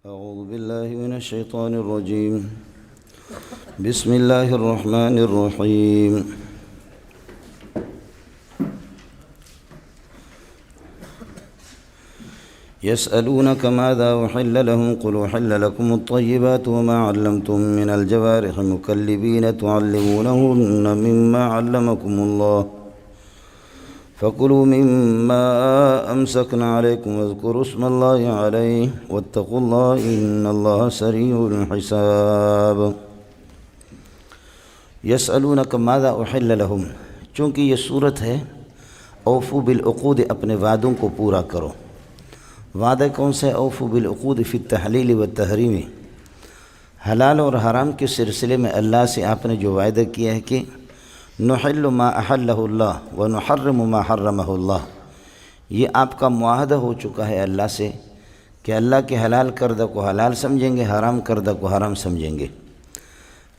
أعوذ بالله من الشيطان الرجيم. بسم الله الرحمن الرحيم. يسألونك ماذا أحل لهم قل أحل لكم الطيبات وما علمتم من الجوارح مكلبين تعلمونهن مما علمكم الله فكلوا مما أمسكنا عليكم واذكروا اسم الله عليه واتقوا الله إن الله سريع الحساب. يسألونك ماذا أحل لهم، چونکہ یہ صورت ہے اوفو بالعقود، اپنے وعدوں کو پورا کرو. وعدہ کون سے؟ اوفو بالعقود فی التحلیل والتحریم، حلال اور حرام کے سلسلے میں اللہ سے آپ نے جو وعدہ کیا ہے کہ نحل ما احلہ اللہ ونحرم ما حرمہ اللہ، یہ آپ کا معاہدہ ہو چکا ہے اللہ سے کہ اللہ کے حلال کردہ کو حلال سمجھیں گے، حرام کردہ کو حرام سمجھیں گے.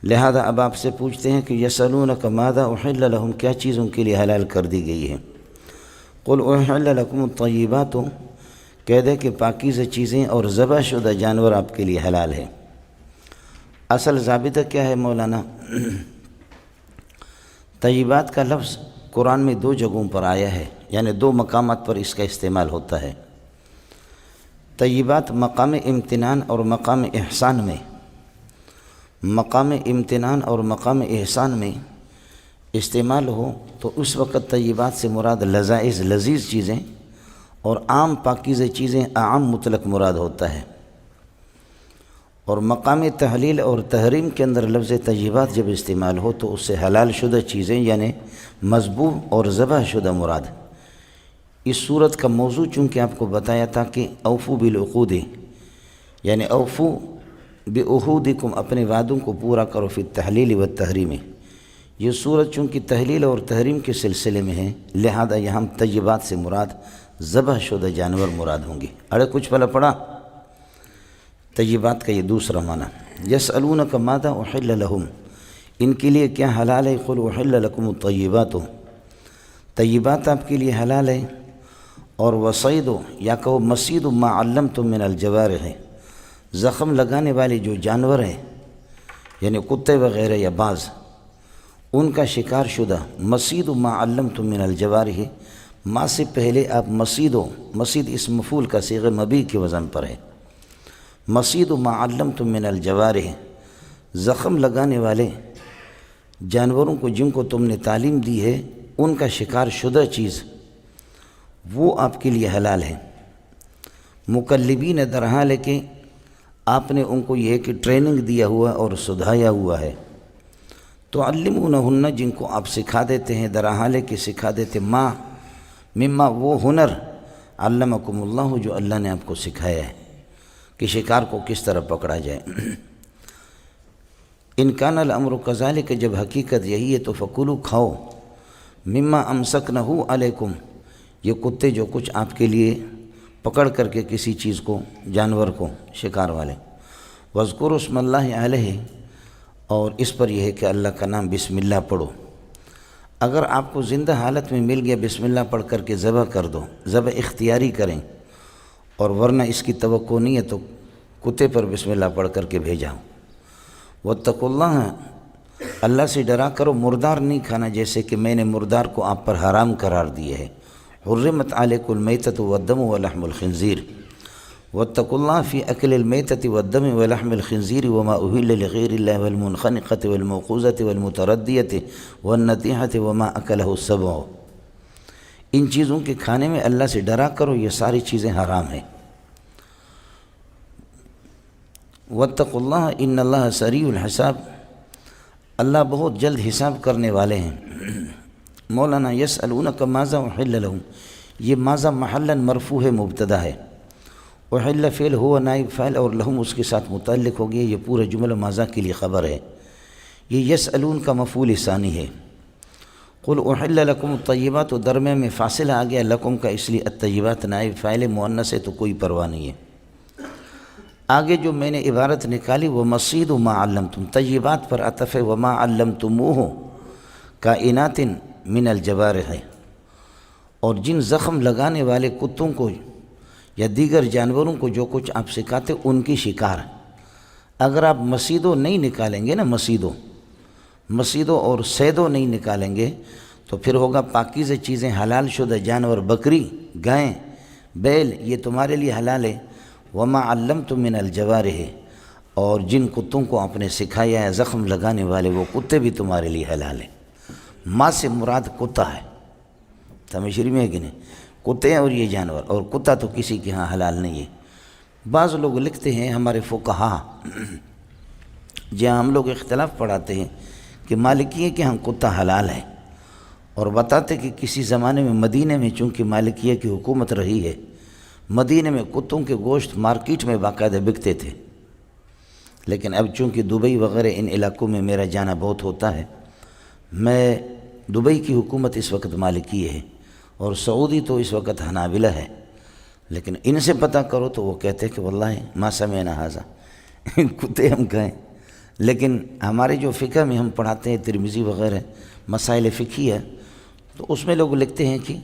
لہذا اب آپ سے پوچھتے ہیں کہ یسألونک ماذا احل لهم، کیا چیز ان کے لیے حلال کر دی گئی ہے؟ قل احل لکم الطیبات، کہہ دے کہ پاکیزہ چیزیں اور ذبح شدہ جانور آپ کے لیے حلال ہے. اصل ضابطہ کیا ہے مولانا؟ طیبات کا لفظ قرآن میں دو جگہوں پر آیا ہے، یعنی دو مقامات پر اس کا استعمال ہوتا ہے. طیبات مقام امتنان اور مقام احسان میں، مقام امتنان اور مقام احسان میں استعمال ہو تو اس وقت طیبات سے مراد لذائذ لذیذ چیزیں اور عام پاکیزہ چیزیں عام مطلق مراد ہوتا ہے. اور مقام تحلیل اور تحریم کے اندر لفظ طیبات جب استعمال ہو تو اس سے حلال شدہ چیزیں یعنی مذبوح اور ذبح شدہ مراد. اس صورت کا موضوع چونکہ آپ کو بتایا تھا کہ اوفو بالعقود، یعنی اوفو بعہودکم، اپنے وعدوں کو پورا کرو فی التحلیل والتحریم. یہ صورت چونکہ تحلیل اور تحریم کے سلسلے میں ہے، لہذا یہاں طیبات سے مراد ذبح شدہ جانور مراد ہوں گے. اڑے کچھ پہلا پڑا طیبات کا یہ دوسرا معنی. یسألونک ماذا احل لهم، ان کے لیے کیا حلال ہے؟ قل احل لکم الطیبات، طیبات آپ کے لیے حلال ہے. اور وصید، یا کہو مصید ما علمتم من الجوارح، زخم لگانے والے جو جانور ہیں یعنی کتے وغیرہ یا باز، ان کا شکار شدہ. مصید ما علمتم من الجوارح، ما سے پہلے آپ مصید اس مفعول کا صیغہ مبی کے وزن پر ہے. مصید ما علمتم من الجوارح، زخم لگانے والے جانوروں کو جن کو تم نے تعلیم دی ہے ان کا شکار شدہ چیز وہ آپ کے لیے حلال ہے. مکلبین در حال ہے کہ آپ نے ان کو یہ کہ ٹریننگ دیا ہوا اور سدھایا ہوا ہے. تعلمونہن، جن کو آپ سکھا دیتے ہیں، در حال ہے کہ سکھا دیتے ما مما، وہ ہنر علمکم اللہ جو اللہ نے آپ کو سکھایا ہے کہ شکار کو کس طرح پکڑا جائے. ان کان الامر کذالک، جب حقیقت یہی ہے تو فکلوا، کھاؤ، مما امسکنہ علیکم، یہ کتے جو کچھ آپ کے لیے پکڑ کر کے کسی چیز کو، جانور کو، شکار والے. واذکروا اسم اللہ علیہ، اور اس پر یہ ہے کہ اللہ کا نام بسم اللہ پڑھو. اگر آپ کو زندہ حالت میں مل گیا بسم اللہ پڑھ کر کے ذبح کر دو، ذبح اختیاری کریں، اور ورنہ اس کی توقع نہیں ہے تو کتے پر بسم اللہ پڑھ کر کے بھیجا. واتقوا اللہ، اللہ سے ڈرا کرو. مردار نہیں کھانا، جیسے کہ میں نے مردار کو آپ پر حرام قرار دیا ہے. حرمت علیکم المیتۃ والدم ولحم الخنزیر. واتقوا اللہ فی اکل المیتۃ والدم ولحم الخنزیر وما اہل لغیر اللہ والمنخنقۃ والموقوذۃ والمتردیۃ والنطیحۃ وما اکلہ السبع. ان چیزوں کے کھانے میں اللہ سے ڈرا کرو، یہ ساری چیزیں حرام ہیں. واتقوا اللہ ان اللہ سریع الحساب، اللہ بہت جلد حساب کرنے والے ہیں. مولانا یسألونک ماذا احل لهم، یہ ماذا محلا مرفوع ہے، مبتدا ہے. احل فعل ہوا نائب فاعل اور لهم اس کے ساتھ متعلق ہو گیا. یہ پورا جملہ ماذا کے لیے خبر ہے. یہ یسألون کا مفعول ثانی ہے. قل احل لکم الطیبات، و درمیان میں فاصلہ آ گیا لکم کا، اس لیے الطیبات نائب فاعل مؤنث ہے تو کوئی پرواہ نہیں ہے. آگے جو میں نے عبارت نکالی وہ مصید ما علمتم، طیبات پر عطف ہے. وما علمتموہ کائنات من الجوارح ہے. اور جن زخم لگانے والے کتوں کو یا دیگر جانوروں کو جو کچھ آپ سکھاتے ان کی شکار۔ اگر آپ مسیدوں نہیں نکالیں گے نا، مسیدوں اور صیدوں نہیں نکالیں گے تو پھر ہوگا پاکیزہ چیزیں، حلال شدہ جانور، بکری، گائیں، بیل، یہ تمہارے لیے حلال ہے۔ وما علمتم من الجوارح، اور جن کتوں کو آپ نے سکھایا ہے زخم لگانے والے، وہ کتے بھی تمہارے لیے حلال ہیں۔ ماں سے مراد کتا ہے، تمشری میں ہے کہ نہیں؟ کتے اور یہ جانور، اور کتا تو کسی کے ہاں حلال نہیں ہے۔ بعض لوگ لکھتے ہیں ہمارے فقہا، جہاں ہم لوگ اختلاف پڑھاتے ہیں کہ مالکیہ کے ہاں کتا حلال ہے، اور بتاتے کہ کسی زمانے میں مدینہ میں چونکہ مالکیہ کی حکومت رہی ہے، مدینہ میں کتوں کے گوشت مارکیٹ میں باقاعدہ بکتے تھے۔ لیکن اب چونکہ دبئی وغیرہ ان علاقوں میں میرا جانا بہت ہوتا ہے، میں دبئی کی حکومت اس وقت مالکیہ ہے اور سعودی تو اس وقت حنابلہ ہے، لیکن ان سے پتہ کرو تو وہ کہتے کہ واللہ ما سمعنا ھذا، کتے ہم کہیں۔ لیکن ہمارے جو فقہ میں ہم پڑھاتے ہیں ترمذی وغیرہ مسائل فقہی ہے، تو اس میں لوگ لکھتے ہیں کہ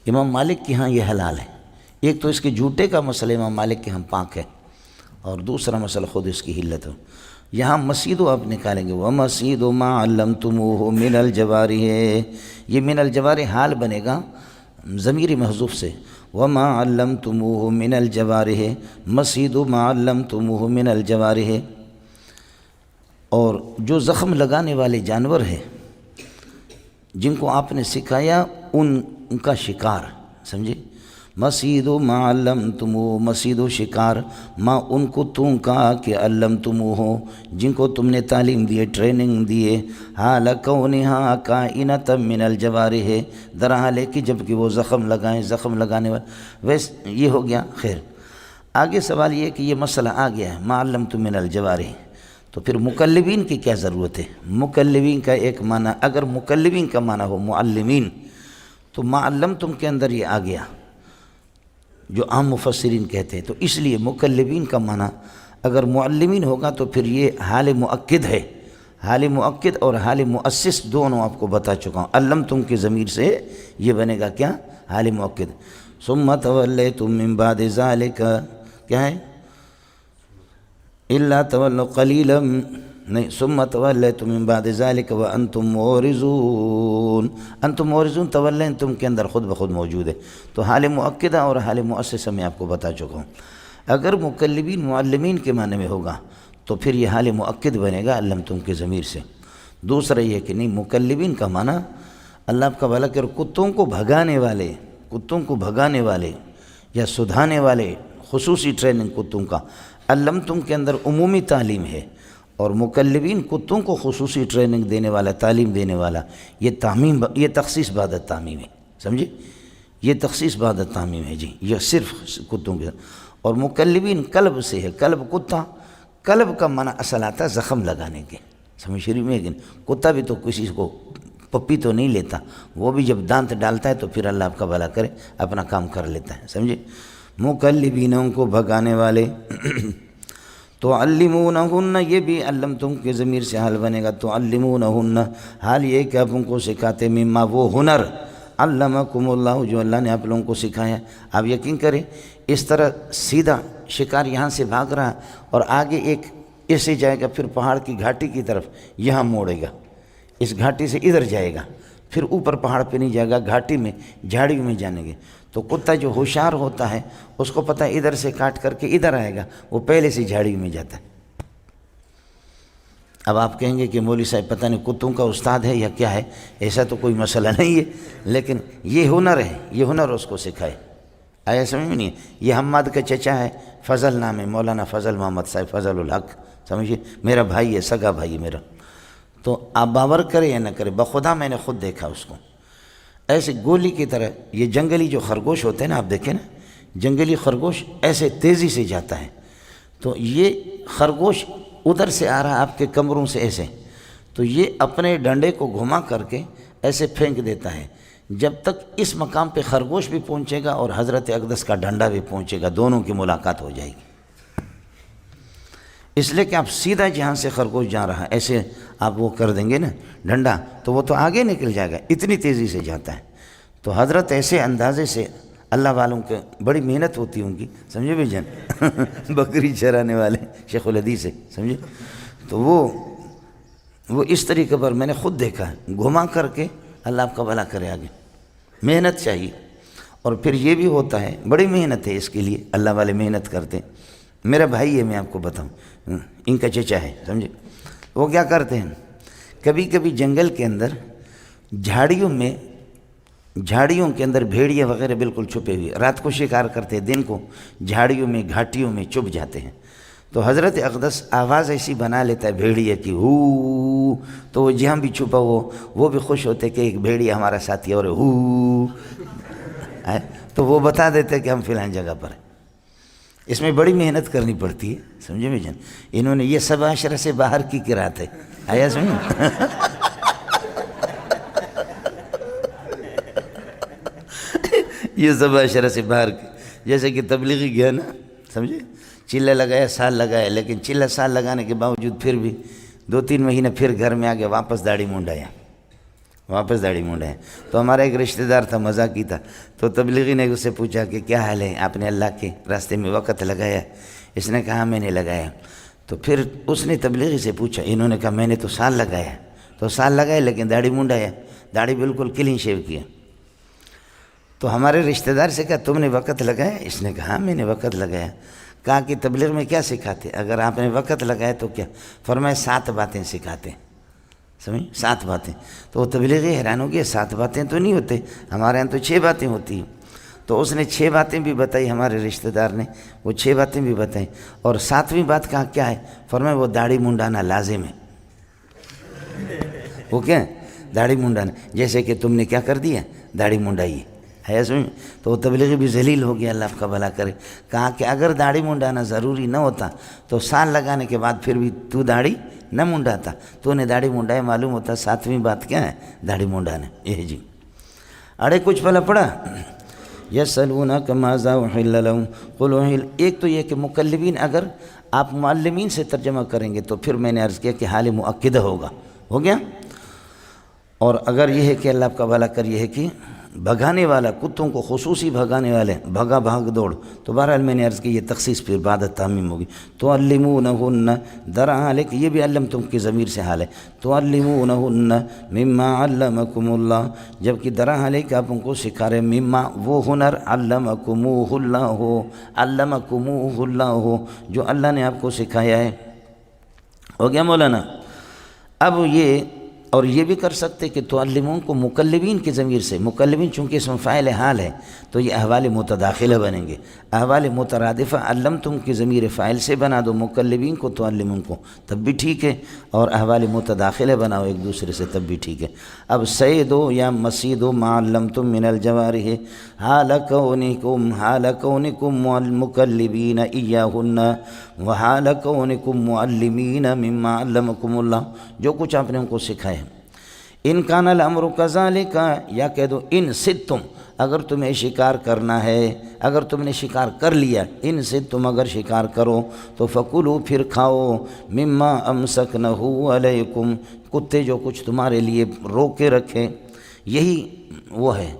امام مالک کے ہاں یہ حلال ہے۔ ایک تو اس کے جھوٹے کا مسئلہ امام مالک کے ہاں پاک ہے، اور دوسرا مسئلہ خود اس کی حلت ہو۔ یہاں مسیدو آپ نکالیں گے، وَمَسِيدُ مَا عَلَّمْتُمُوهُ مِنَ الْجَوَارِحِ، یہ من الجوارح حال بنے گا ضمیر محذوف سے، وَمَا عَلَّمْتُمُوهُ مِنَ الْجَوَارِحِ، مَسِيدُ مَا عَلَّمْتُمُوهُ مِنَ الْجَوَارِحِ، اور جو زخم لگانے والے جانور ہیں جن کو آپ نے سکھایا ان کا شکار، سمجھے؟ مسید و ما علمتمو، مسید و شکار، ما ان کو تم کا کہ علمتمو ہو، جن کو تم نے تعلیم دیے، ٹریننگ دیے، حال کونہا کائنۃ من الجوارح، در حال ہے کہ جب کہ وہ زخم لگائیں، زخم لگانے والے۔ ویسے یہ ہو گیا، خیر آگے سوال یہ ہے کہ یہ مسئلہ آ گیا ہے ما علمتم من الجوارح، تو پھر مکلبین کی کیا ضرورت ہے؟ مکلبین کا ایک معنی، اگر مکلبین کا معنی ہو معلمین، تو ما علمتم کے اندر یہ آ گیا جو عام مفسرین کہتے ہیں، تو اس لیے مکلبین کا معنی اگر معلمین ہوگا تو پھر یہ حال مؤکد ہے، حال مؤکد اور حال مؤسس دونوں آپ کو بتا چکا ہوں۔ علمتم کی ضمیر سے یہ بنے گا کیا؟ حال مؤکد۔ ثم تولیتم من بعد ذالک، کیا ہے؟ الا تولوا قلیلا، نہیں، ثم تولیتم من بعد ذالک وانتم معرضون، انتم معرضون تولیتم کے اندر خود بخود موجود ہے، تو حال مؤکدہ اور حال مؤسسہ میں آپ کو بتا چکا ہوں۔ اگر مکلبین معلمین کے معنی میں ہوگا تو پھر یہ حال مؤکد بنے گا علمتم کے ضمیر سے۔ دوسرا یہ کہ نہیں، مکلبین کا معنی اللہ آپ کا بھلا کر کتوں کو بھگانے والے، کتوں کو بھگانے والے یا سدھانے والے، خصوصی ٹریننگ کتوں کا۔ علمتم کے اندر عمومی تعلیم ہے، اور مکلبین کتوں کو خصوصی ٹریننگ دینے والا، تعلیم دینے والا، یہ تعمیم، یہ تخصیص بعد تعمیم ہے، سمجھے؟ یہ تخصیص بعد تعمیم ہے جی، یہ صرف کتوں کے۔ اور مکلبین کلب سے ہے، کلب کتا، کلب کا معنی اصل آتا ہے زخم لگانے کے، سمجھ شریف میں؟ لیکن کتا بھی تو کسی کو پپی تو نہیں لیتا، وہ بھی جب دانت ڈالتا ہے تو پھر اللہ آپ کا بھلا کرے اپنا کام کر لیتا ہے، سمجھے؟ مکلبینوں کو بھگانے والے۔ تعلمونہن، یہ بھی علمتم کے ضمیر سے حال بنے گا، تعلمونہن، حال یہ کہ آپ ان کو سکھاتے، مما وہ ہنر، علمکم اللہ، جو اللہ نے آپ لوگوں کو سکھایا۔ آپ یقین کریں اس طرح سیدھا شکار یہاں سے بھاگ رہا اور آگے ایک ایسے جائے گا، پھر پہاڑ کی گھاٹی کی طرف یہاں موڑے گا، اس گھاٹی سے ادھر جائے گا، پھر اوپر پہاڑ پہ نہیں جائے گا، گھاٹی میں جھاڑیوں میں جانے گے۔ تو کتا جو ہوشیار ہوتا ہے اس کو پتہ ہے ادھر سے کاٹ کر کے ادھر آئے گا، وہ پہلے سے جھاڑی میں جاتا ہے۔ اب آپ کہیں گے کہ مولوی صاحب پتہ نہیں کتوں کا استاد ہے یا کیا ہے، ایسا تو کوئی مسئلہ نہیں ہے، لیکن یہ ہنر ہے، یہ ہنر اس کو سکھائے۔ آیا سمجھ میں نہیں؟ یہ حماد کا چچا ہے، فضل نام ہے، مولانا فضل محمد صاحب، فضل الحق، سمجھیے، میرا بھائی ہے، سگا بھائی ہے میرا۔ تو آپ باور کریں یا نہ کریں، بخدا میں نے خود دیکھا اس کو، ایسے گولی کی طرح۔ یہ جنگلی جو خرگوش ہوتے ہیں نا، آپ دیکھیں نا، جنگلی خرگوش ایسے تیزی سے جاتا ہے، تو یہ خرگوش ادھر سے آ رہا آپ کے کمروں سے ایسے، تو یہ اپنے ڈنڈے کو گھما کر کے ایسے پھینک دیتا ہے، جب تک اس مقام پہ خرگوش بھی پہنچے گا اور حضرت اقدس کا ڈنڈا بھی پہنچے گا، دونوں کی ملاقات ہو جائے گی۔ اس لیے کہ آپ سیدھا جہاں سے خرگوش جا رہا ہے ایسے آپ وہ کر دیں گے نا ڈنڈا، تو وہ تو آگے نکل جائے گا، اتنی تیزی سے جاتا ہے۔ تو حضرت ایسے اندازے سے اللہ والوں کے بڑی محنت ہوتی ہے ان کی، سمجھے بھائی جان بکری چرانے والے شیخ الحدیث ہے، سمجھے؟ تو وہ اس طریقے پر میں نے خود دیکھا ہے، گھما کر کے اللہ آپ کا بھلا کرے آگے، محنت چاہیے۔ اور پھر یہ بھی ہوتا ہے، بڑی محنت ہے اس کے لیے، اللہ والے محنت کرتے ہیں۔ میرا بھائی ہے، میں آپ کو بتاؤں، ان کا چچا ہے، سمجھے؟ وہ کیا کرتے ہیں، کبھی کبھی جنگل کے اندر جھاڑیوں کے اندر بھیڑیے وغیرہ بالکل چھپے ہوئے، رات کو شکار کرتے ہیں، دن کو جھاڑیوں میں گھاٹیوں میں چھپ جاتے ہیں۔ تو حضرت اقدس آواز ایسی بنا لیتا ہے بھیڑیے کی، ہو، تو وہ جہاں بھی چھپا وہ بھی خوش ہوتے کہ ایک بھیڑیا ہمارا ساتھی اور ہو، تو وہ بتا دیتے کہ ہم فلان جگہ پر ہیں۔ اس میں بڑی محنت کرنی پڑتی ہے، سمجھے بھائی جان؟ انہوں نے یہ سب عشرہ سے باہر کی قرات ہے، آیا سمجھے؟ یہ سب عشرہ سے باہر کی، جیسے کہ تبلیغی گیا نا، سمجھے؟ چلہ لگایا، سال لگایا، لیکن چلہ سال لگانے کے باوجود پھر بھی 2-3 مہینے پھر گھر میں آگے واپس داڑھی منڈایا۔ تو ہمارا ایک رشتہ دار تھا، مذاقی تھا، تو تبلیغی نے اس سے پوچھا کہ کیا حال ہے، آپ نے اللہ کے راستے میں وقت لگایا؟ اس نے کہا میں نے لگایا۔ تو پھر اس نے تبلیغی سے پوچھا، انہوں نے کہا میں نے تو سال لگایا، تو سال لگایا لیکن داڑھی منڈایا، داڑھی بالکل کلین شیو کیا۔ تو ہمارے رشتہ دار سے کہا تم نے وقت لگایا؟ اس نے کہا ہاں میں نے وقت لگایا۔ کہا کہ تبلیغ میں کیا سکھاتے؟ اگر آپ نے وقت لگایا تو کیا؟ فرمایا 7 باتیں سکھاتے، سمجھ؟ 7 باتیں۔ تو وہ تبلیغی حیران ہو گیا، 7 باتیں تو نہیں ہوتے، ہمارے یہاں تو 6 باتیں ہوتی ہیں۔ تو اس نے 6 باتیں بھی بتائی، ہمارے رشتہ دار نے وہ 6 باتیں بھی بتائیں، اور 7ویں بات کہا کیا ہے؟ فرمایا وہ داڑھی منڈانا لازم ہے۔ وہ کیا ہے؟ داڑھی منڈانا، جیسے کہ تم نے کیا کر دیا، داڑھی منڈائی ہے، سمجھ؟ تو وہ تبلیغی بھی ذلیل ہو گیا، اللہ آپ کا بھلا کرے۔ کہا کہ اگر داڑھی منڈانا ضروری نہ ہوتا تو سال لگانے کے بعد پھر بھی تو داڑھی نہ منڈاتا، تو نے داڑھی منڈائے، معلوم ہوتا 7ویں بات کیا ہے، داڑھی منڈانا۔ یہ جی اڑے کچھ پہلا پڑھا، یسألونک ماذا احل لهم قل احل۔ ایک تو یہ کہ مکلبین، اگر آپ معلمین سے ترجمہ کریں گے تو پھر میں نے عرض کیا کہ حال مؤکدہ ہوگا، ہو گیا۔ اور اگر یہ ہے کہ اللہ آپ کا بھلا کر، یہ ہے کہ بھگانے والا، کتوں کو خصوصی بھگانے والے، بھگا بھاگ دوڑ، تو بہرحال میں نے عرض کی یہ تخصیص پھر بعد تعمیم ہوگی۔ تعلمونہن، درحال کہ یہ بھی علمتم کی ضمیر سے حال ہے، تعلمونہن مما علمکم اللہ، جبکہ درحال کہ آپ ان کو سکھا رہے مما وہ ہنر علمکموہ اللہ جو اللہ نے آپ کو سکھایا ہے، ہو گیا مولانا۔ اب یہ اور یہ بھی کر سکتے کہ تعلمون کو مکلبین کی ضمیر سے، مکلبین چونکہ اسم فاعل حال ہے تو یہ احوال متداخلہ بنیں گے، احوال مترادفہ علمتم کی ضمیر فاعل سے بنا دو مکلبین کو تعلمون کو، تب بھی ٹھیک ہے، اور احوال متداخلہ بناؤ ایک دوسرے سے، تب بھی ٹھیک ہے۔ اب سیدو یا مسیدو ما علمتم من الجوارح حال کونکم مکلبین ایاہن وحال کونکم معلمین مما علمکم اللہ، جو کچھ آپ نے ان کو سکھایا۔ ان کان الامر کذالک، یا کہہ دو ان صدتم، اگر تمہیں شکار کرنا ہے، اگر تم نے شکار کر لیا، ان صدتم اگر شکار کرو تو فکلوا پھر کھاؤ، مما امسکنہ علیکم، کتے جو کچھ تمہارے لیے روکے رکھے۔ یہی وہ ہے،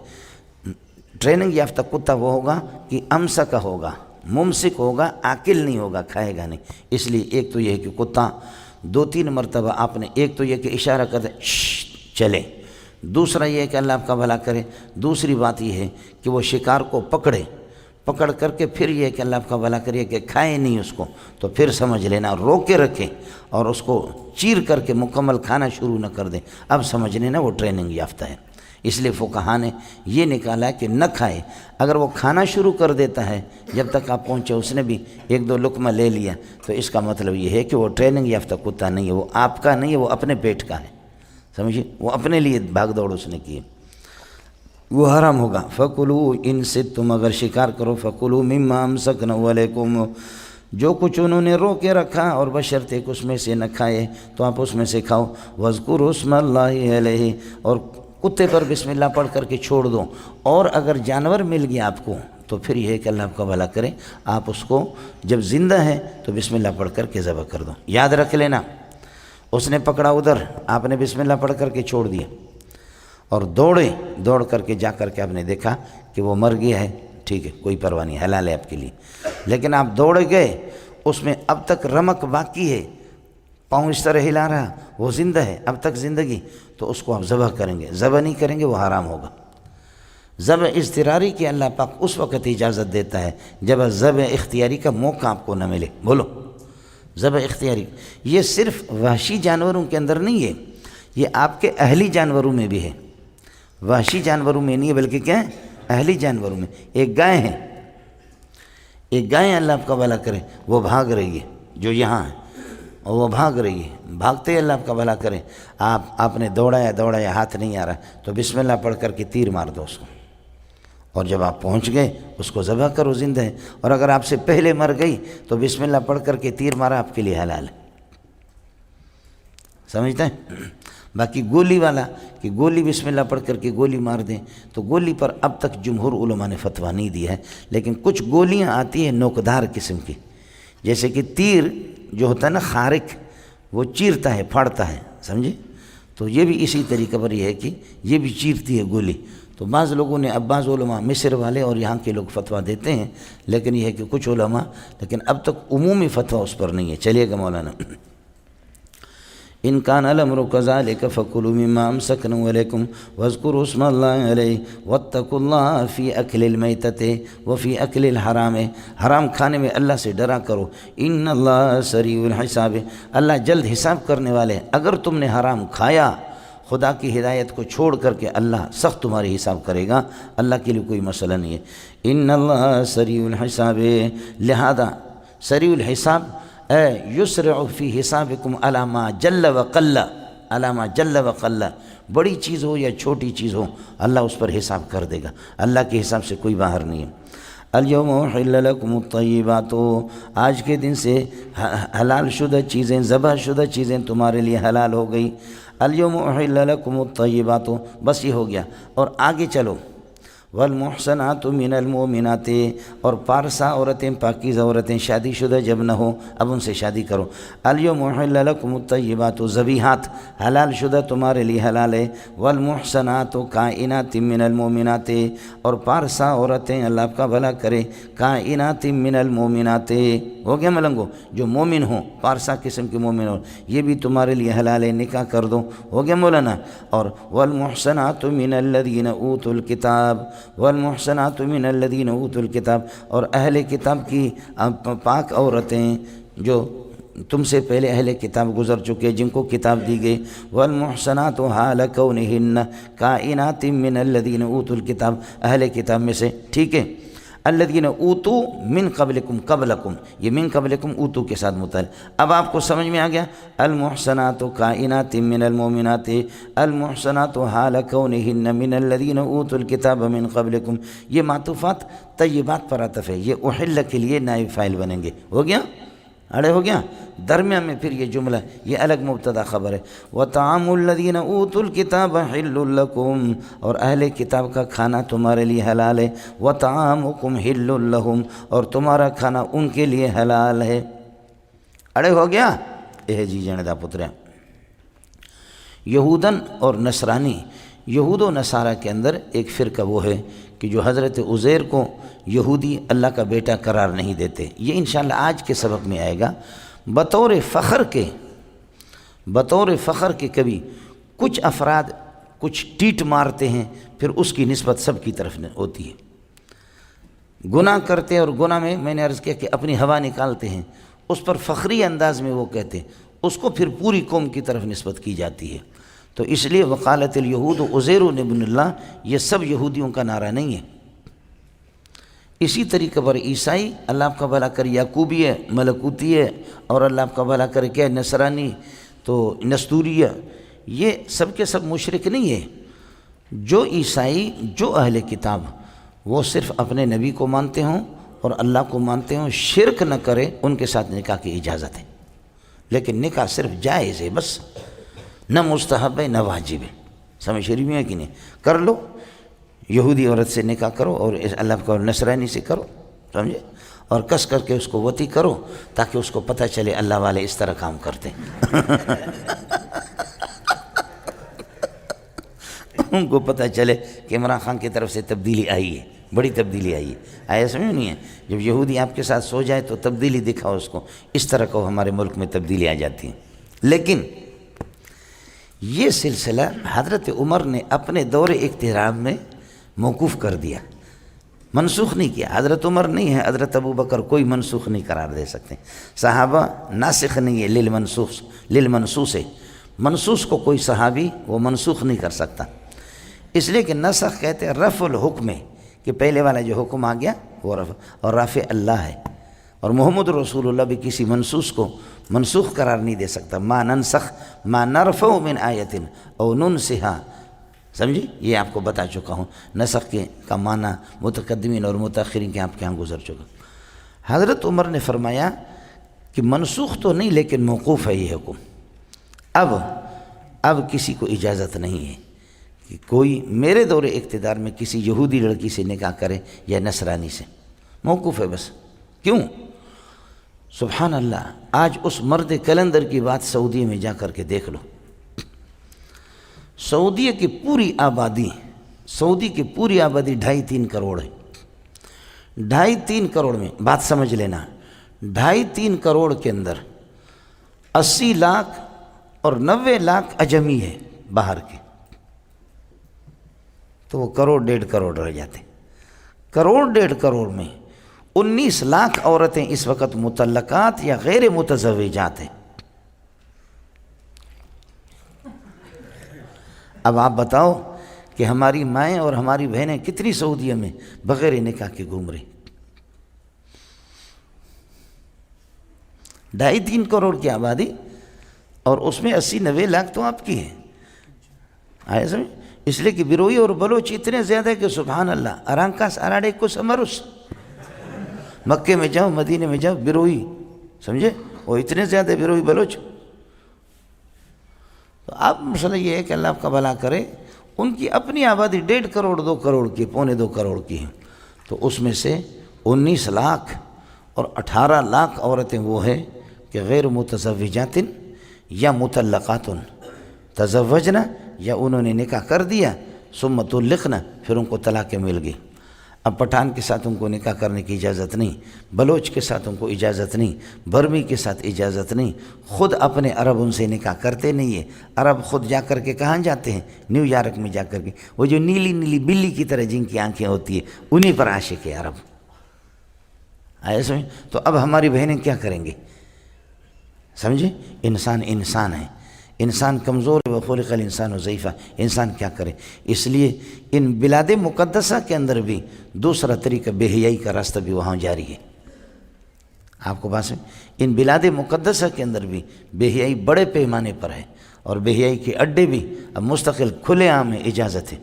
ٹریننگ یافتہ کتا وہ ہوگا کہ امسک ہوگا، ممسک ہوگا، عاقل نہیں ہوگا، کھائے گا نہیں۔ اس لیے ایک تو یہ ہے کہ کتا 2-3 مرتبہ آپ نے، ایک تو یہ کہ اشارہ کر دے چلے، دوسرا یہ ہے کہ اللہ آپ کا بھلا کرے، دوسری بات یہ ہے کہ وہ شکار کو پکڑ کر کے پھر یہ ہے کہ اللہ آپ کا بھلا کرے کہ کھائے نہیں اس کو، تو پھر سمجھ لینا، روک کے رکھیں اور اس کو چیر کر کے مکمل کھانا شروع نہ کر دیں، اب سمجھ لینا وہ ٹریننگ یافتہ ہے۔ اس لیے فقہا نے یہ نکالا کہ نہ کھائے، اگر وہ کھانا شروع کر دیتا ہے جب تک آپ پہنچے اس نے بھی 1-2 لقمہ لے لیا، تو اس کا مطلب یہ ہے کہ وہ ٹریننگ یافتہ کتا نہیں ہے، وہ آپ کا نہیں ہے، وہ اپنے پیٹ کا ہے، سمجھیے، وہ اپنے لیے بھاگ دوڑ اس نے کی ہے، وہ حرام ہوگا۔ فَكُلُوا إِن صِدْتُمْ، اگر شکار کرو، فَكُلُوا مِمَّا أَمْسَكْنَ عَلَيْكُمْ، جو کچھ انہوں نے رو کے رکھا اور بشرطے کہ اس میں سے نہ کھائے تو آپ اس میں سے کھاؤ۔ وَاذْكُرُوا اسْمَ اللَّهِ عَلَيْهِ، اور کتے پر بسم اللہ پڑھ کر کے چھوڑ دو، اور اگر جانور مل گیا آپ کو تو پھر یہ ہے کہ اللہ آپ کا بھلا کرے، آپ اس کو جب زندہ ہے تو بسم اللہ پڑھ کر کے ذبح کر دو۔ یاد رکھ لینا، اس نے پکڑا ادھر، آپ نے بسم اللہ پڑھ کر کے چھوڑ دیا، اور دوڑ کر کے جا کر کے آپ نے دیکھا کہ وہ مر گیا ہے، ٹھیک ہے کوئی پرواہ نہیں، حلال ہے آپ کے لیے۔ لیکن آپ دوڑ گئے، اس میں اب تک رمق باقی ہے، پاؤں اس طرح ہلا رہا، وہ زندہ ہے اب تک زندگی، تو اس کو آپ ذبح کریں گے، ذبح نہیں کریں گے وہ حرام ہوگا۔ ذبح اضطراری کی اللہ پاک اس وقت اجازت دیتا ہے جب ذبح اختیاری کا موقع آپ کو نہ ملے۔ بولو، ذبح اختیاری یہ صرف وحشی جانوروں کے اندر نہیں ہے، یہ آپ کے اہلی جانوروں میں بھی ہے، وحشی جانوروں میں نہیں ہے بلکہ کیا ہے، اہلی جانوروں میں۔ ایک گائے ہے، ایک گائے اللہ آپ کا بھلا کرے، وہ بھاگ رہی ہے جو یہاں ہے، اور وہ بھاگ رہی ہے، بھاگتے اللہ آپ کا بھلا کرے، آپ نے دوڑایا ہاتھ نہیں آ رہا تو بسم اللہ پڑھ کر کے تیر مار دو اس کو، اور جب آپ پہنچ گئے اس کو ذبح کرو، زندہ ہے۔ اور اگر آپ سے پہلے مر گئی تو بسم اللہ پڑھ کر کے تیر مارا، آپ کے لیے حلال ہے، سمجھتے ہیں؟ باقی گولی والا کہ گولی بسم اللہ پڑھ کر کے گولی مار دیں، تو گولی پر اب تک جمہور علماء نے فتویٰ نہیں دیا ہے، لیکن کچھ گولیاں آتی ہیں نوکدار قسم کی، جیسے کہ تیر جو ہوتا ہے نا خارق، وہ چیرتا ہے پھاڑتا ہے، سمجھے؟ تو یہ بھی اسی طریقے پر یہ ہے کہ یہ بھی چیرتی ہے گولی۔ تو بعض لوگوں نے، اب بعض علماء مصر والے اور یہاں کے لوگ فتویٰ دیتے ہیں، لیکن یہ ہے کہ کچھ علماء، لیکن اب تک عمومی فتویٰ اس پر نہیں ہے۔ چلیے گا مولانا، ان کان الامر کذالک فکلوا مما امسکنا علیکم واذکروا اسم اللہ علیہ واتقوا اللہ فی اکل المیتۃ وفی اکل الحرام، حرام کھانے میں اللہ سے ڈرا کرو، ان اللہ سریع الحساب، اللہ جلد حساب کرنے والے ہیں۔ اگر تم نے حرام کھایا، خدا کی ہدایت کو چھوڑ کر کے اللہ سخت تمہاری حساب کرے گا، اللہ کے لیے کوئی مسئلہ نہیں ہے۔ ان اللہ سریع الحساب، لہذا سریع الحساب یسرع فی حسابکم علی ما جل وقل، علی ما جل وقل، بڑی چیز ہو یا چھوٹی چیز ہو اللہ اس پر حساب کر دے گا، اللہ کے حساب سے کوئی باہر نہیں ہے۔ الیوم احل لکم الطیبات، آج کے دن سے حلال شدہ چیزیں، ذبح شدہ چیزیں تمہارے لیے حلال ہو گئی۔ الیوم احل لکم الطیبات، بس یہ ہو گیا، اور آگے چلو۔ والمحصنات من المؤمنات، اور پارسا عورتیں، پاکیزہ عورتیں شادی شدہ جب نہ ہو اب ان سے شادی کرو۔ الیوم احل لکم الطیبات، ذبیحات حلال شدہ تمہارے لیے حلال ہے۔ والمحصنات کائنات من المؤمنات، اور پارسا عورتیں، اللہ آپ کا بھلا کرے، کائنات من المؤمنات، ہو گیا ملنگو، جو مومن ہوں، پارسا قسم کے مومن ہوں، یہ بھی تمہارے لیے حلال ہے، نکاح کر دو، ہو گیا مولانا۔ اور والمحصنات من الذین اوتوا الکتاب، والمحصنات من الذین اوتوا الکتاب، اور اہل کتاب کی پاک عورتیں جو تم سے پہلے اہل کتاب گزر چکے، جن کو کتاب دی گئی۔ والمحصنات حال کونہن کائنات من الذین اوتوا الکتاب، اہل کتاب میں سے، ٹھیک ہے۔ الذین اوتوا من قبلکم، قبلکم، یہ من قبلکم اوتوا کے ساتھ متعلق۔ اب آپ کو سمجھ میں آ گیا، المحصنات کائنات من المؤمنات، المحصنات حال کونہن من الذین اوتوا الکتاب من قبلکم، یہ معطوفات طیبات پر عطف ہے، یہ احل کے لیے نائب فاعل بنیں گے، ہو گیا، اڑے ہو گیا۔ درمیان میں پھر یہ جملہ، یہ الگ مبتدا خبر ہے۔ وطعام الذین اوتوا الکتاب حل لکم، اور اہل کتاب کا کھانا تمہارے لیے حلال ہے۔ وطعامکم حل لہم، اور تمہارا کھانا ان کے لیے حلال ہے۔ اڑے ہو گیا، اے جی جنے دا پتریا۔ یہودن اور نصرانی، یہود و نصارہ کے اندر ایک فرقہ وہ ہے کہ جو حضرت عزیر کو یہودی اللہ کا بیٹا قرار نہیں دیتے، یہ انشاءاللہ آج کے سبق میں آئے گا۔ بطور فخر کے کبھی کچھ افراد کچھ ٹیٹ مارتے ہیں، پھر اس کی نسبت سب کی طرف ہوتی ہے۔ گناہ کرتے اور گناہ میں نے عرض کیا کہ اپنی ہوا نکالتے ہیں، اس پر فخری انداز میں وہ کہتے ہیں، اس کو پھر پوری قوم کی طرف نسبت کی جاتی ہے۔ تو اس لیے وقالت الیہود عزیر ابن اللہ، یہ سب یہودیوں کا نعرہ نہیں ہے۔ اسی طریقے پر عیسائی، اللہ آپ کا بھلا کرے، یعقوبی ہے، ملکوتی ہے، اور اللہ آپ کا بھلا کرے کیا ہے، نصرانی، تو نستوریہ، یہ سب کے سب مشرک نہیں ہے۔ جو عیسائی، جو اہل کتاب، وہ صرف اپنے نبی کو مانتے ہوں اور اللہ کو مانتے ہوں، شرک نہ کرے، ان کے ساتھ نکاح کی اجازت ہے، لیکن نکاح صرف جائز ہے، بس نہ مستحب ہے نہ واجب ہے۔ سمجھ شریف میں ہے کہ نہیں؟ کر لو، یہودی عورت سے نکاح کرو، اور اللہ کا نصرانی سے کرو، سمجھے، اور کس کر کے اس کو وطی کرو، تاکہ اس کو پتہ چلے اللہ والے اس طرح کام کرتے ہیں۔ ان کو پتہ چلے کہ عمران خان کی طرف سے تبدیلی آئی ہے، بڑی تبدیلی آئی ہے. آیا سمجھ نہیں ہے؟ جب یہودی آپ کے ساتھ سو جائے تو تبدیلی دکھاؤ اس کو. اس طرح کو ہمارے ملک میں تبدیلی آ جاتی ہے. لیکن یہ سلسلہ حضرت عمر نے اپنے دور اقتدار میں موقوف کر دیا، منسوخ نہیں کیا. حضرت عمر نہیں ہے، حضرت ابو بکر، کوئی منسوخ نہیں قرار دے سکتے. صحابہ ناسخ نہیں ہے للمنسوخ ہے. منسوخ کو کوئی صحابی وہ منسوخ نہیں کر سکتا. اس لیے کہ نسخ کہتے ہیں رفع الحکم ہے، کہ پہلے والا جو حکم آ گیا وہ رفع، اور رافع اللہ ہے. اور محمد رسول اللہ بھی کسی منسوخ کو منسوخ قرار نہیں دے سکتا. ما ننسخ ما نرفع من آیت او ننسها. سمجھی؟ یہ آپ کو بتا چکا ہوں. نسخ کا معنی متقدمین اور متاخرین کے آپ کے ہاں گزر چکا. حضرت عمر نے فرمایا کہ منسوخ تو نہیں لیکن موقوف ہے یہ حکم. اب کسی کو اجازت نہیں ہے کہ کوئی میرے دور اقتدار میں کسی یہودی لڑکی سے نکاح کرے یا نصرانی سے. موقوف ہے بس. کیوں؟ سبحان اللہ. آج اس مرد کلندر کی بات سعودی میں جا کر کے دیکھ لو. سعودی کی پوری آبادی 2.5-3 کروڑ ہے. 2.5-3 کروڑ میں بات سمجھ لینا. 2.5-3 کروڑ کے اندر 80 لاکھ اور 90 لاکھ اجمی ہے باہر کے، تو وہ 1.5 کروڑ رہ جاتے. 1.5 کروڑ میں 19 لاکھ عورتیں اس وقت مطلقات یا غیر متزوجات ہیں. اب آپ بتاؤ کہ ہماری مائیں اور ہماری بہنیں کتنی سعودیہ میں بغیر نکاح کے گھوم رہی. 2.5-3 کروڑ کی آبادی اور اس میں 80-90 لاکھ تو آپ کی ہے. آئے سمجھ؟ اس لیے کہ بیروئی اور بلوچ اتنے زیادہ ہے کہ سبحان اللہ ارانکاس اراڑے کو سمرس. مکے میں جاؤ، مدینے میں جاؤ، بیروئی، سمجھے؟ وہ اتنے زیادہ بیروئی بلوچ. تو اب مسئلہ یہ ہے کہ اللہ آپ کا بھلا کرے، ان کی اپنی آبادی 1.5 کروڑ 2 کروڑ کی، 1.25-2 کروڑ کی ہیں. تو اس میں سے 19 لاکھ اور 18 لاکھ عورتیں وہ ہیں کہ غیر متزوجات یا مطلقات. تزوجنا یا انہوں نے نکاح کر دیا، ثم طلقنا، پھر ان کو طلاقیں مل گئی. اب پٹھان کے ساتھ ان کو نکاح کرنے کی اجازت نہیں، بلوچ کے ساتھ ان کو اجازت نہیں، برمی کے ساتھ اجازت نہیں. خود اپنے عرب ان سے نکاح کرتے نہیں ہیں. عرب خود جا کر کے کہاں جاتے ہیں؟ نیو یارک میں جا کر کے وہ جو نیلی نیلی بلی کی طرح جن کی آنکھیں ہوتی ہیں انہیں پر عاشق ہے عرب. آئے سمجھ؟ تو اب ہماری بہنیں کیا کریں گے؟ سمجھے؟ انسان ہے، انسان کمزور ہے. وخلق الانسان ضعیفا. انسان کیا کرے؟ اس لیے ان بلاد مقدسہ کے اندر بھی دوسرا طریقہ بے حیائی کا راستہ بھی وہاں جاری ہے. آپ کو بات سمجھ؟ ان بلاد مقدسہ کے اندر بھی بے حیائی بڑے پیمانے پر ہے، اور بے حیائی کے اڈے بھی اب مستقل کھلے عام ہے، اجازت ہے.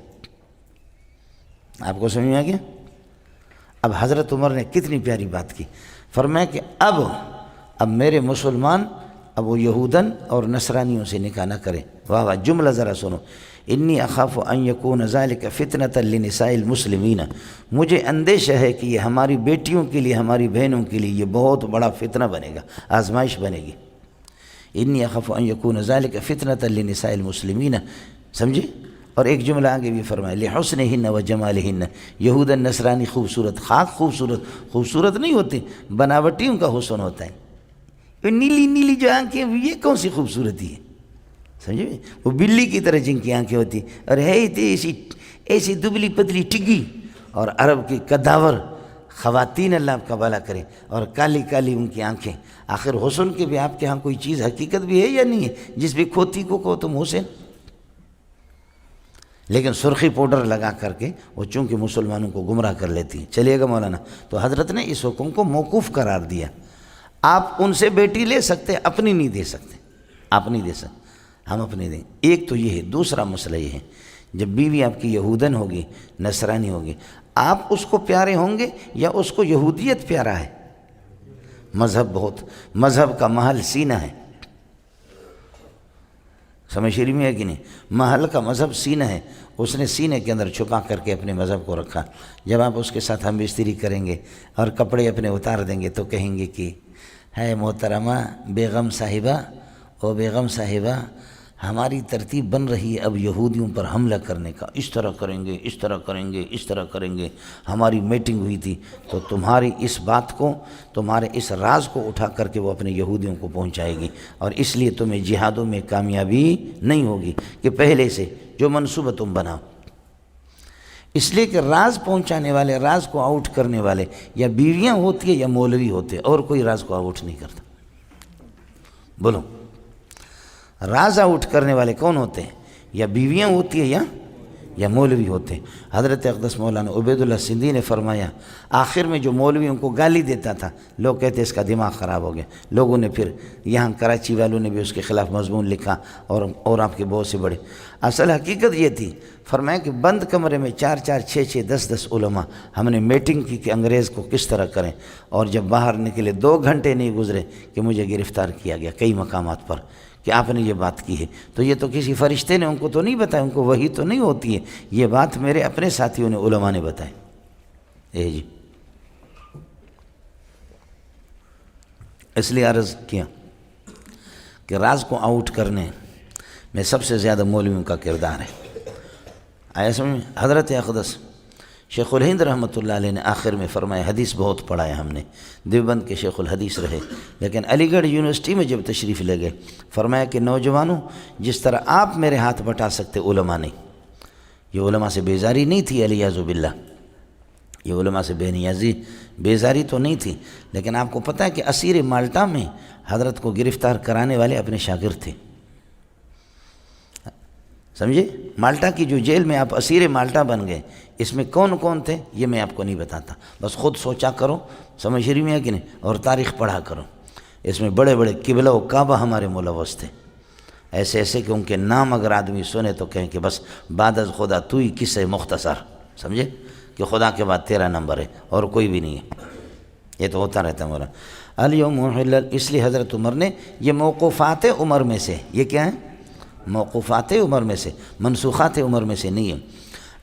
آپ کو سمجھ میں آ گیا؟ اب حضرت عمر نے کتنی پیاری بات کی. فرمایا کہ اب میرے مسلمان اب وہ یہودن اور نصرانیوں سے نکاح نہ کریں. واہ واہ، جملہ ذرا سنو. انی اخاف ان یکون ذلک فتنۃ لنساء المسلمین. مجھے اندیشہ ہے کہ یہ ہماری بیٹیوں کے لیے، ہماری بہنوں کے لیے یہ بہت بڑا فتنہ بنے گا، آزمائش بنے گی. انی اخاف ان یکون ذلک فتنۃ لنساء المسلمین. سمجھے؟ اور ایک جملہ آگے بھی فرمایا لحسنہن وجمالہن. یہودن نصرانی خوبصورت، خاک خوبصورت نہیں ہوتے، بناوٹیوں کا حسن ہوتا ہے. نیلی نیلی جو آنکھیں یہ کون سی خوبصورتی ہے؟ سمجھے؟ وہ بلی کی طرح جن کی آنکھیں ہوتی اور ہے ایسی دبلی پتلی ٹگی. اور عرب کی کداور خواتین اللہ آپ کا بھلا کرے، اور کالی کالی ان کی آنکھیں. آخر حسن کے بھی آپ کے ہاں کوئی چیز حقیقت بھی ہے یا نہیں ہے؟ جس بھی کھوتی کو کہو تم حسین. لیکن سرخی پاؤڈر لگا کر کے وہ چونکہ مسلمانوں کو گمراہ کر لیتی ہیں. چلیے گا مولانا. تو حضرت نے اس حکم کو موقوف قرار دیا. آپ ان سے بیٹی لے سکتے، اپنی نہیں دے سکتے. آپ نہیں دے سکتے، ہم اپنی دیں. ایک تو یہ ہے. دوسرا مسئلہ یہ ہے، جب بیوی آپ کی یہودن ہوگی، نصرانی ہوگی، آپ اس کو پیارے ہوں گے یا اس کو یہودیت پیارا ہے؟ مذہب کا محل سینہ ہے. سمجھ شریف میں ہے کہ نہیں؟ محل کا مذہب سینہ ہے. اس نے سینے کے اندر چھپا کر کے اپنے مذہب کو رکھا. جب آپ اس کے ساتھ ہم بستری کریں گے اور کپڑے اپنے اتار دیں گے تو کہیں گے کہ ہے محترمہ بیگم صاحبہ، او بیگم صاحبہ ہماری ترتیب بن رہی ہے اب یہودیوں پر حملہ کرنے کا، اس طرح کریں گے، اس طرح کریں گے، اس طرح کریں گے۔ ہماری میٹنگ ہوئی تھی تو تمہاری اس بات کو، تمہارے اس راز کو اٹھا کر کے وہ اپنے یہودیوں کو پہنچائے گی، اور اس لیے تمہیں جہادوں میں کامیابی نہیں ہوگی کہ پہلے سے جو منصوبہ تم بناؤ۔ اس لیے کہ راز پہنچانے والے، راز کو آؤٹ کرنے والے یا بیویاں ہوتی ہیں یا مولوی ہوتے ہیں، اور کوئی راز کو آؤٹ نہیں کرتا۔ بولو، راز آؤٹ کرنے والے کون ہوتے ہیں؟ یا بیویاں ہوتی ہیں یا مولوی ہوتے ہیں۔ حضرت اقدس مولانا عبید اللہ سندھی نے فرمایا، آخر میں جو مولویوں کو گالی دیتا تھا، لوگ کہتے اس کا دماغ خراب ہو گیا، لوگوں نے پھر یہاں کراچی والوں نے بھی اس کے خلاف مضمون لکھا، اور آپ کے بہت سے بڑے۔ اصل حقیقت یہ تھی، فرمایا کہ بند کمرے میں 4 4 6 6 10 10 علماء ہم نے میٹنگ کی کہ انگریز کو کس طرح کریں، اور جب باہر نکلے 2 گھنٹے نہیں گزرے کہ مجھے گرفتار کیا گیا کئی مقامات پر کہ آپ نے یہ بات کی ہے۔ تو یہ تو کسی فرشتے نے ان کو تو نہیں بتایا، ان کو وحی تو نہیں ہوتی ہے، یہ بات میرے اپنے ساتھیوں نے، علماء نے بتائی۔ جی اس لیے عرض کیا کہ راز کو آؤٹ کرنے میں سب سے زیادہ مولویوں کا کردار ہے۔ آیا سمجھ میں؟ حضرت اقدس شیخ الہند رحمۃ اللہ علیہ نے آخر میں فرمایا، حدیث بہت پڑھا ہے ہم نے، دیوبند کے شیخ الحدیث رہے، لیکن علی گڑھ یونیورسٹی میں جب تشریف لے گئے، فرمایا کہ نوجوانوں، جس طرح آپ میرے ہاتھ بٹا سکتے، علماء نہیں۔ یہ علماء سے بیزاری نہیں تھی، علیاذ باللہ، یہ علماء سے بے نیازی بیزاری تو نہیں تھی، لیکن آپ کو پتہ ہے کہ اسیر مالٹا میں حضرت کو گرفتار کرانے والے اپنے شاگرد تھے، سمجھے؟ مالٹا کی جو جیل میں آپ اسیر مالٹا بن گئے، اس میں کون کون تھے یہ میں آپ کو نہیں بتاتا، بس خود سوچا کرو، سمجھ رہی میں کہ نہیں، اور تاریخ پڑھا کرو۔ اس میں بڑے بڑے قبلہ و کعبہ ہمارے ملوث تھے، ایسے ایسے کہ ان کے نام اگر آدمی سنے تو کہیں کہ بس بعد از خدا تو ہی قصہ مختصر، سمجھے کہ خدا کے بعد تیرا نمبر ہے اور کوئی بھی نہیں ہے۔ یہ تو ہوتا رہتا ہے مولانا۔ الیوم احل، اس لیے حضرت عمر نے، یہ موقوفات عمر میں سے، یہ کیا ہے؟ موقوفات عمر میں سے، منسوخات عمر میں سے نہیں ہے۔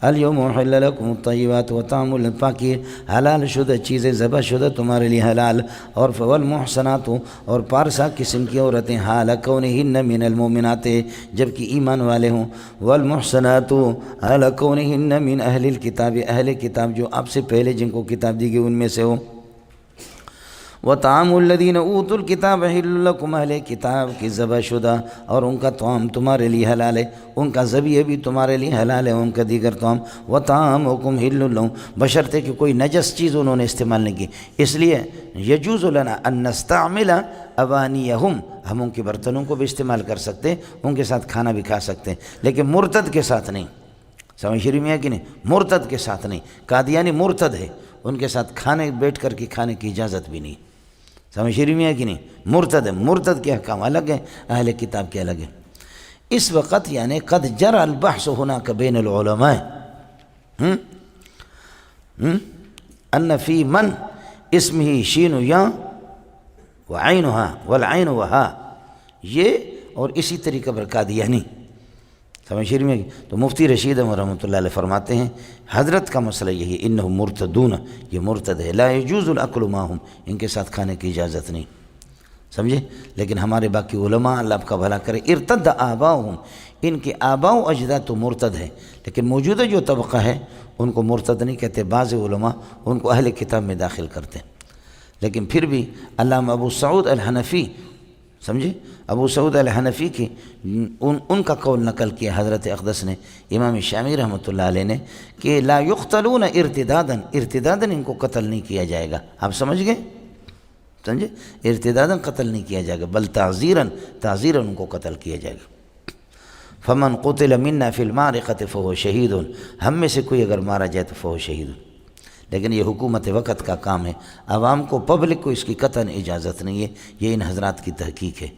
الیوم احل لکم الطیبات وطعام الپاکی، حلال شدہ چیزیں ذبح شدہ تمہارے لیے حلال، اور والمحصنات، اور پارسا قسم کی عورتیں، حال کونہن من المؤمنات، جبکہ ایمان والے ہوں، والمحصنات حال کونہن من اہل الکتاب، اہل کتاب جو آپ سے پہلے جن کو کتاب دی گئی ان میں سے ہو، وطعام الذین اوتوا الکتاب حل لکم، اہل کتاب کی ذبح شدہ اور ان کا طعام تمہارے لیے حلال ہے، ان کا ذبیحہ بھی تمہارے لیے حلال ہے، ان کا دیگر طعام، وطعامکم حل لہم، بشرطے کہ کوئی نجس چیز انہوں نے استعمال نہیں کی، اس لیے یجوز لنا ان نستعمل اوانیہم، ہم ان کے برتنوں کو بھی استعمال کر سکتے ہیں، ان کے ساتھ کھانا بھی کھا سکتے ہیں، لیکن مرتد کے ساتھ نہیں، سمجھ رہی میں کہ نہیں، مرتد کے ساتھ نہیں، قادیانی مرتد ہے، ان کے ساتھ کھانے بیٹھ کر کے کھانے کی اجازت بھی نہیں، سمجھ رہی میں کہ نہیں، مرتد ہے، مرتد کے احکام الگ ہیں، اہل کتاب کے الگ ہیں۔ اس وقت یعنی قد جرى البحث هناك بين العلماء ان فی من اسمه شین یا وعینها والعین وها، یہ اور اسی طریقہ پر قادیانی، سمجھ رہی میں؟ تو مفتی رشید احمد رحمۃ اللہ علیہ فرماتے ہیں حضرت کا مسئلہ یہی، انہم مرتدون، یہ مرتد ہے، لا یجوز الاکل معہم، ان کے ساتھ کھانے کی اجازت نہیں، سمجھے؟ لیکن ہمارے باقی علماء، اللہ آپ کا بھلا کرے، ارتد آباؤہم، ان کے آباء و اجداد تو مرتد ہے، لیکن موجودہ جو طبقہ ہے ان کو مرتد نہیں کہتے، بعض علماء ان کو اہل کتاب میں داخل کرتے ہیں، لیکن پھر بھی علامہ ابو سعود الحنفی، سمجھے؟ ابو سعود الحنفی کی ان کا قول نقل کیا حضرت اقدس نے، امام شامی رحمۃ اللہ علیہ نے، کہ لا یقتلون ارتدادا، ارتدادا ان کو قتل نہیں کیا جائے گا، آپ سمجھ گئے؟ سمجھے؟ ارتدادا قتل نہیں کیا جائے گا، بل تعزیراً، تعزیراً ان کو قتل کیا جائے گا۔ فمن قتل منا فی المعرکۃ فہو شہید، ہم میں سے کوئی اگر مارا جائے تو فہو شہید، لیکن یہ حکومت وقت کا کام ہے، عوام کو، پبلک کو اس کی قطعاً اجازت نہیں ہے، یہ ان حضرات کی تحقیق ہے۔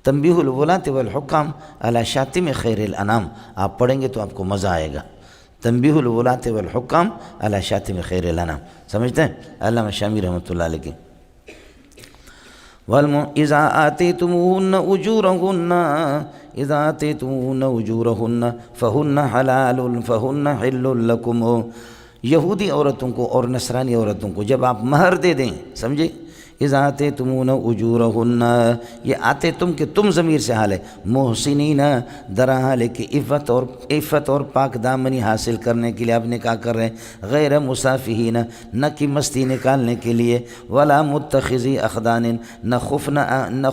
تنبیہ الولاۃ والحکام علی شاتم خیر الانام، آپ پڑھیں گے تو آپ کو مزہ آئے گا، تنبیہ الولاۃ والحکام علی شاتم خیر الانام، سمجھتے ہیں؟ علامہ شامی رحمۃ اللہ علیہ کی اذا آتیتموہن اجورہن، اذا آتیتموہن اجورہن فہن حلال فہن حل لکم، یہودی عورتوں کو اور نصرانی عورتوں کو جب آپ مہر دے دیں، سمجھے؟ اذا آتیتمون اجورہن، یہ آتے تم کہ تم ضمیر سے حال ہے، محسنین در حال کہ عفت اور پاک دامنی حاصل کرنے کے لیے آپ نکاح کر رہے ہیں، غیر مسافہین نہ کہ مستی نکالنے کے لیے، ولا متخذی اخدان نہ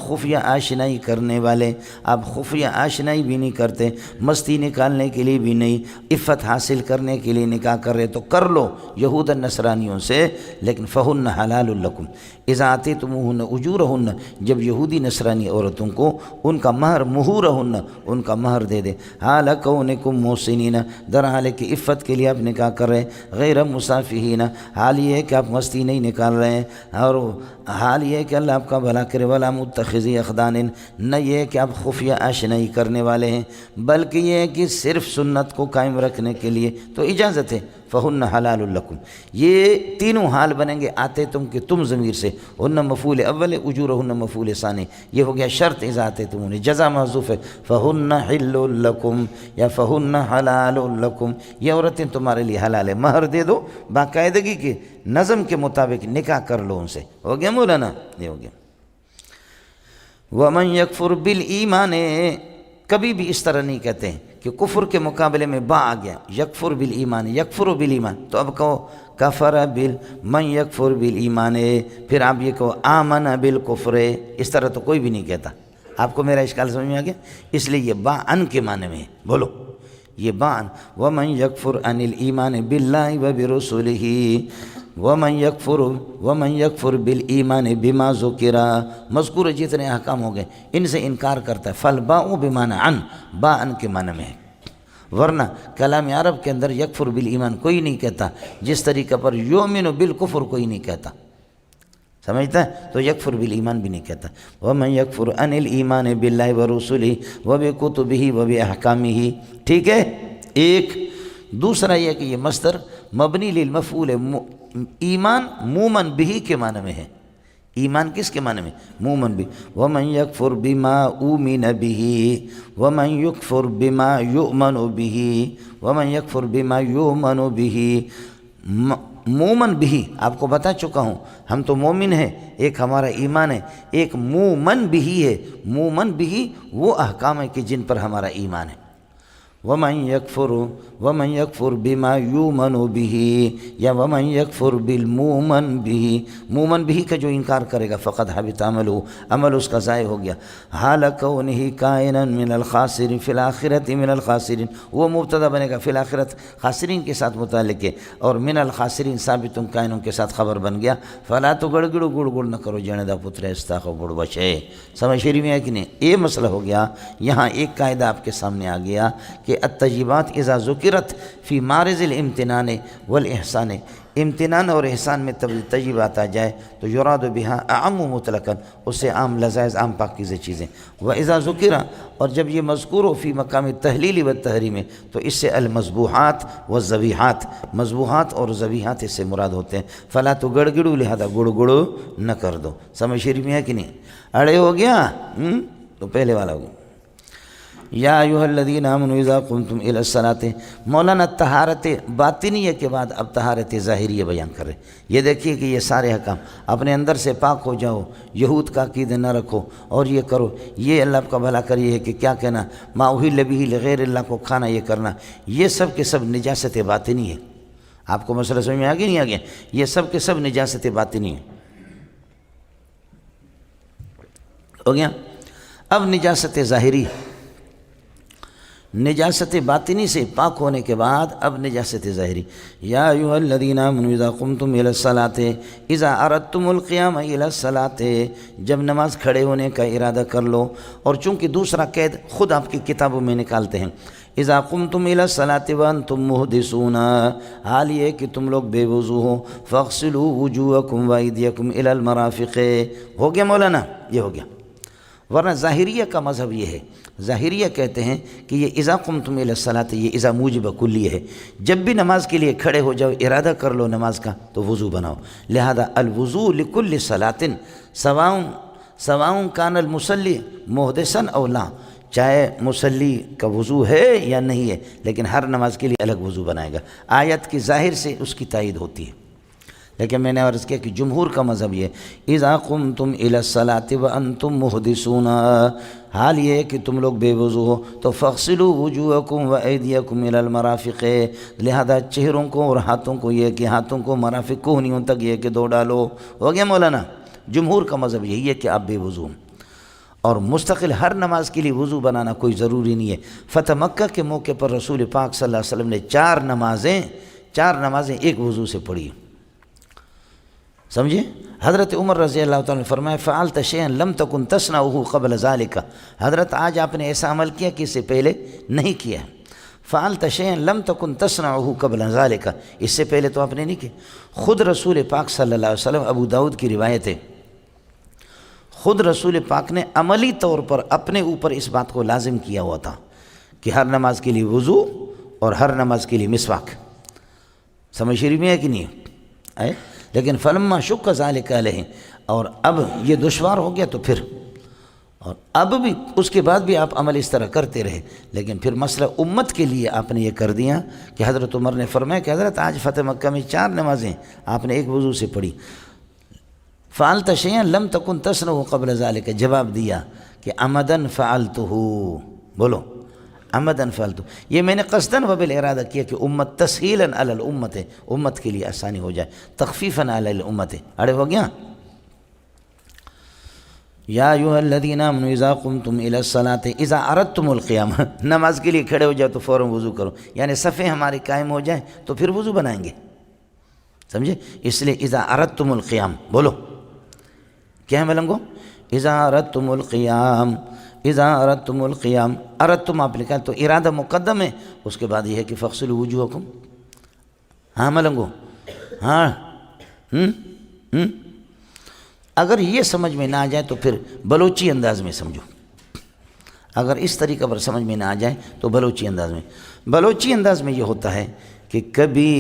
خفیہ آشنائی کرنے والے، آپ خفیہ آشنائی بھی نہیں کرتے، مستی نکالنے کے لیے بھی نہیں، عفت حاصل کرنے کے لیے نکاح کر رہے تو کر لو یہود نصرانیوں سے، لیکن فہن حلال لکم اذا آتیتموہن اجورہن، جب یہودی نصرانی عورتوں کو ان کا مہر مہورہن ان کا مہر دے دے، حال کونکم محسنین در حال کہ عفت کے لیے آپ نکاح کر رہے ہیں، غیر مسافہین حال یہ ہے کہ آپ مستی نہیں نکال رہے ہیں، اور حال یہ ہے کہ اللہ آپ کا بھلا کرے، ولا متخذی اخدان نہ یہ ہے کہ آپ خفیہ آشنائی کرنے والے ہیں، بلکہ یہ ہے کہ صرف سنت کو قائم رکھنے کے لیے تو اجازت ہے، فہن حلال لکم، یہ تینوں حال بنیں گے آتے تم کہ تم ضمیر سے، ہن مفعول اول، اجورہن مفعول ثانی، یہ ہو گیا شرط اذا آتیتمون، جزا محذوف ہے، فہن حل لکم یا فہن حلال لکم، یہ عورتیں تمہارے لیے حلال ہے، مہر دے دو، باقاعدگی کے نظم کے مطابق نکاح کر لو ان سے، ہو گیا مولانا، یہ ہو گیا۔ ومن یکفر بالایمان، کبھی بھی اس طرح نہیں کہتے ہیں کہ کفر کے مقابلے میں با آ گیا، یکفر بالایمان، یکفر بالایمان، تو اب کہو کفر من یکفر بالایمان، پھر آپ یہ کہو آمن بالکفر، اس طرح تو کوئی بھی نہیں کہتا۔ آپ کو میرا اشکال سمجھ میں آ گیا؟ اس لیے یہ با ان کے معنی میں ہے، بولو یہ با ان، ومن یکفر عن الایمان باللہ وبرسلہ، ومن یکفر بالایمان بما ذکر، مذکور جتنے احکام ہو گئے ان سے انکار کرتا ہے، فالباء بمعنی عن، با ان کے معنی میں ہے، ورنہ کلام عرب کے اندر یکفر بالایمان کوئی نہیں کہتا، جس طریقہ پر یؤمن بالکفر کوئی نہیں کہتا، سمجھتا ہے؟ تو یکفر بالایمان بھی نہیں کہتا، ومن یکفر عن الایمان باللہ ورسلہ وبکتبہ وباحکامہ، ٹھیک ہے؟ ایک دوسرا یہ کہ یہ مصدر مبنی للمفعول ایمان مومن بہ کے معنی میں ہے، ایمان کس کے معنی میں؟ مومن بھی، ومن یکفر بما اومن بہ ومن یکفر بما یؤمن بہ ومن یکفر بما یؤمن بہ، مومن بھی آپ کو بتا چکا ہوں، ہم تو مومن ہیں، ایک ہمارا ایمان ہے، ایک مومن بھی ہے، مومن بھی وہ احکام ہے کہ جن پر ہمارا ایمان ہے، ومن یکفر بما یؤمن بہ یا ومن یکفر بالمؤمن بہ، مومن بھی کا جو انکار کرے گا فقد حبط عملہ، عمل اس کا ضائع ہو گیا، حال کونہ کائنا من الخاسرین فی الآخرۃ من الخاسرین، وہ مبتدا بنے گا فی الآخرۃ خاسرین کے ساتھ متعلق ہے، اور من الخاسرین ثابت کائنوں کے ساتھ خبر بن گیا، فلا تو گڑگڑو گڑ گڑ نہ کرو جنے دا پتر استاخو بڑ بچے، سمجھ شریف میں ہے کہ نہیں؟ یہ مسئلہ ہو گیا۔ یہاں ایک قاعدہ آپ کے سامنے آ گیا کہ الطیبات اذا ذکرت فی معرض الامتنان والاحسان، امتنان اور احسان میں طیبات آ جائے تو یراد بہا اعم مطلقاً، اس سے عام لذائذ عام پاکیزہ چیزیں، واذا ذکر، اور جب یہ مذکور ہو فی مقام التحلیل والتحریم تو اس سے المذبوحات والذبیحات، مذبوحات اور ذبیحات اس سے مراد ہوتے ہیں، فلا تو گڑگڑو لہذا گڑ گڑو نہ کر دو، سمجھ شریف میں ہے کہ نہیں؟ اڑے ہو گیا تو پہلے والا ہو گیا، یا ایھا الذین آمنوا اذا قمتم الی الصلاۃ، مولانا طہارت باطنیہ کے بعد اب طہارت ظاہریہ بیان کر رہے ہیں۔ یہ دیکھیے کہ یہ سارے حکام، اپنے اندر سے پاک ہو جاؤ، یہود کا عقیدہ نہ رکھو، اور یہ کرو، یہ اللہ آپ کا بھلا کریے ہے کہ کیا کہنا، ما اہل بہ لغیر اللہ کو کھانا، یہ کرنا، یہ سب کے سب نجاست باطنی ہے۔ آپ کو مسئلہ سمجھ میں آگے نہیں آگے؟ یہ سب کے سب نجاست باطنی ہے، ہو گیا۔ اب نجاست ظاہری، نجاست باطنی سے پاک ہونے کے بعد اب نجاست ظاہری، یا ایھا الذین آمنوا اذا قمتم الی الصلاۃ اذا اردتم القیام الی الصلاۃ، جب نماز کھڑے ہونے کا ارادہ کر لو، اور چونکہ دوسرا قید خود آپ کی کتابوں میں نکالتے ہیں، اذا قمتم الی الصلاۃ وانتم محدثون، حال یہ کہ تم لوگ بے وضو ہو، فاغسلوا وجوہکم وایدیکم الی المرافق، ہو گیا مولانا؟ یہ ہو گیا۔ ورنہ ظاہریہ کا مذہب یہ ہے، ظاہریہ کہتے ہیں کہ یہ اذا قمتم الی الصلاۃ، یہ اذا موجب کلی ہے، جب بھی نماز کے لیے کھڑے ہو جاؤ، ارادہ کر لو نماز کا تو وضو بناؤ، لہذا الوضوء لکل صلاۃ سواء کان المصلی محدثا او لا، چاہے مصلی کا وضو ہے یا نہیں ہے، لیکن ہر نماز کے لیے الگ وضو بنائے گا، آیت کی ظاہر سے اس کی تائید ہوتی ہے۔ لیکن میں نے عرض کیا کہ جمہور کا مذہب یہ اذا قمتم الی الصلاۃ وانتم محدثون، حال یہ ہے کہ تم لوگ بے وضو ہو تو فاغسلوا وجوہکم وایدیکم الی المرافق، لہذا چہروں کو اور ہاتھوں کو یہ کہ ہاتھوں کو مرافق کوہنیوں تک یہ کہ دھو ڈالو۔ ہو گیا مولانا؟ جمہور کا مذہب یہی ہے کہ آپ بے وضو، اور مستقل ہر نماز کے لیے وضو بنانا کوئی ضروری نہیں ہے۔ فتح مکہ کے موقع پر رسول پاک صلی اللہ علیہ وسلم نے چار نمازیں ایک وضو سے پڑھی، سمجھے؟ حضرت عمر رضی اللہ تعالیٰ نے فرمایا فعلت شیئا لم تکن تصنعه قبل ذلك، حضرت آج آپ نے ایسا عمل کیا کہ اس سے پہلے نہیں کیا۔ فعلت شیئا لم تکن تصنعه قبل ذلك، اس سے پہلے تو آپ نے نہیں کیا۔ خود رسول پاک صلی اللہ علیہ وسلم، ابو داؤد کی روایت ہے، خود رسول پاک نے عملی طور پر اپنے اوپر اس بات کو لازم کیا ہوا تھا کہ ہر نماز کے لیے وضو اور ہر نماز کے لیے مسواک۔ سمجھ شریف میں ہے کہ نہیں ہے؟ لیکن فلما شق ذالک علیہ، اور اب یہ دشوار ہو گیا تو پھر، اور اب بھی اس کے بعد بھی آپ عمل اس طرح کرتے رہے، لیکن پھر مسئلہ امت کے لیے آپ نے یہ کر دیا کہ حضرت عمر نے فرمایا کہ حضرت آج فتح مکہ میں 4 نمازیں آپ نے ایک وضو سے پڑھی۔ فعلت شیئا لم تکن تصنعه قبل ذلك، جواب دیا کہ عمدن فعلتہ، بولو عمدن فعلتہ، یہ میں نے قصدن و بالارادہ کیا کہ امت تسہیلاً علی الامت، امت کے لیے آسانی ہو جائے، تخفیفاً علی الامت۔ اڑے ہو گیا؟ یا ایھا الذین آمنوا اذا قمتم الی الصلاۃ اذا اردتم القیام، نماز کے لیے کھڑے ہو جاؤ تو فوراً وضو کرو، یعنی صفیں ہماری قائم ہو جائیں تو پھر وضو بنائیں گے، سمجھے؟ اس لیے اذا اردتم القیام، بولو کیا ہے ملنگو؟ اذا اردتم القیام، اذا اردتم القیام، اردتم آپ لکھا تو ارادہ مقدم ہے، اس کے بعد یہ ہے کہ فاغسلوا وجوہکم۔ ہاں ملنگو؟ ہاں اگر یہ سمجھ میں نہ آ جائے تو پھر بلوچی انداز میں سمجھو، اگر اس طریقہ پر سمجھ میں نہ آ جائے تو بلوچی انداز میں، بلوچی انداز میں یہ ہوتا ہے کہ کبھی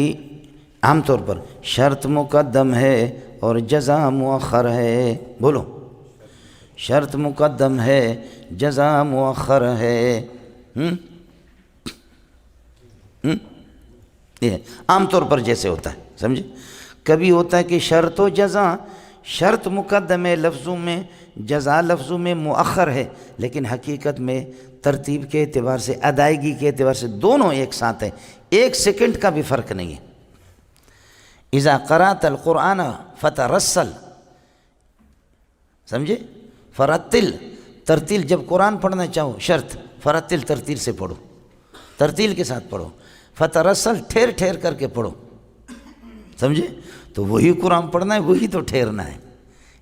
عام طور پر شرط مقدم ہے اور جزا مؤخر ہے، بولو شرط مقدم ہے جزا مؤخر ہے، یہ عام طور پر جیسے ہوتا ہے، سمجھے؟ کبھی ہوتا ہے کہ شرط و جزا، شرط مقدم ہے لفظوں میں، جزا لفظوں میں مؤخر ہے، لیکن حقیقت میں ترتیب کے اعتبار سے، ادائیگی کے اعتبار سے دونوں ایک ساتھ ہیں، 1 سیکنڈ کا بھی فرق نہیں ہے۔ اذا قرأت القرآن فترسل، سمجھے؟ فرتل، ترتیل، جب قرآن پڑھنا چاہو شرط فرتل، ترتیل سے پڑھو، ترتیل کے ساتھ پڑھو، فترسل ٹھہر ٹھہر کر کے پڑھو، سمجھے؟ تو وہی قرآن پڑھنا ہے، وہی تو ٹھہرنا ہے،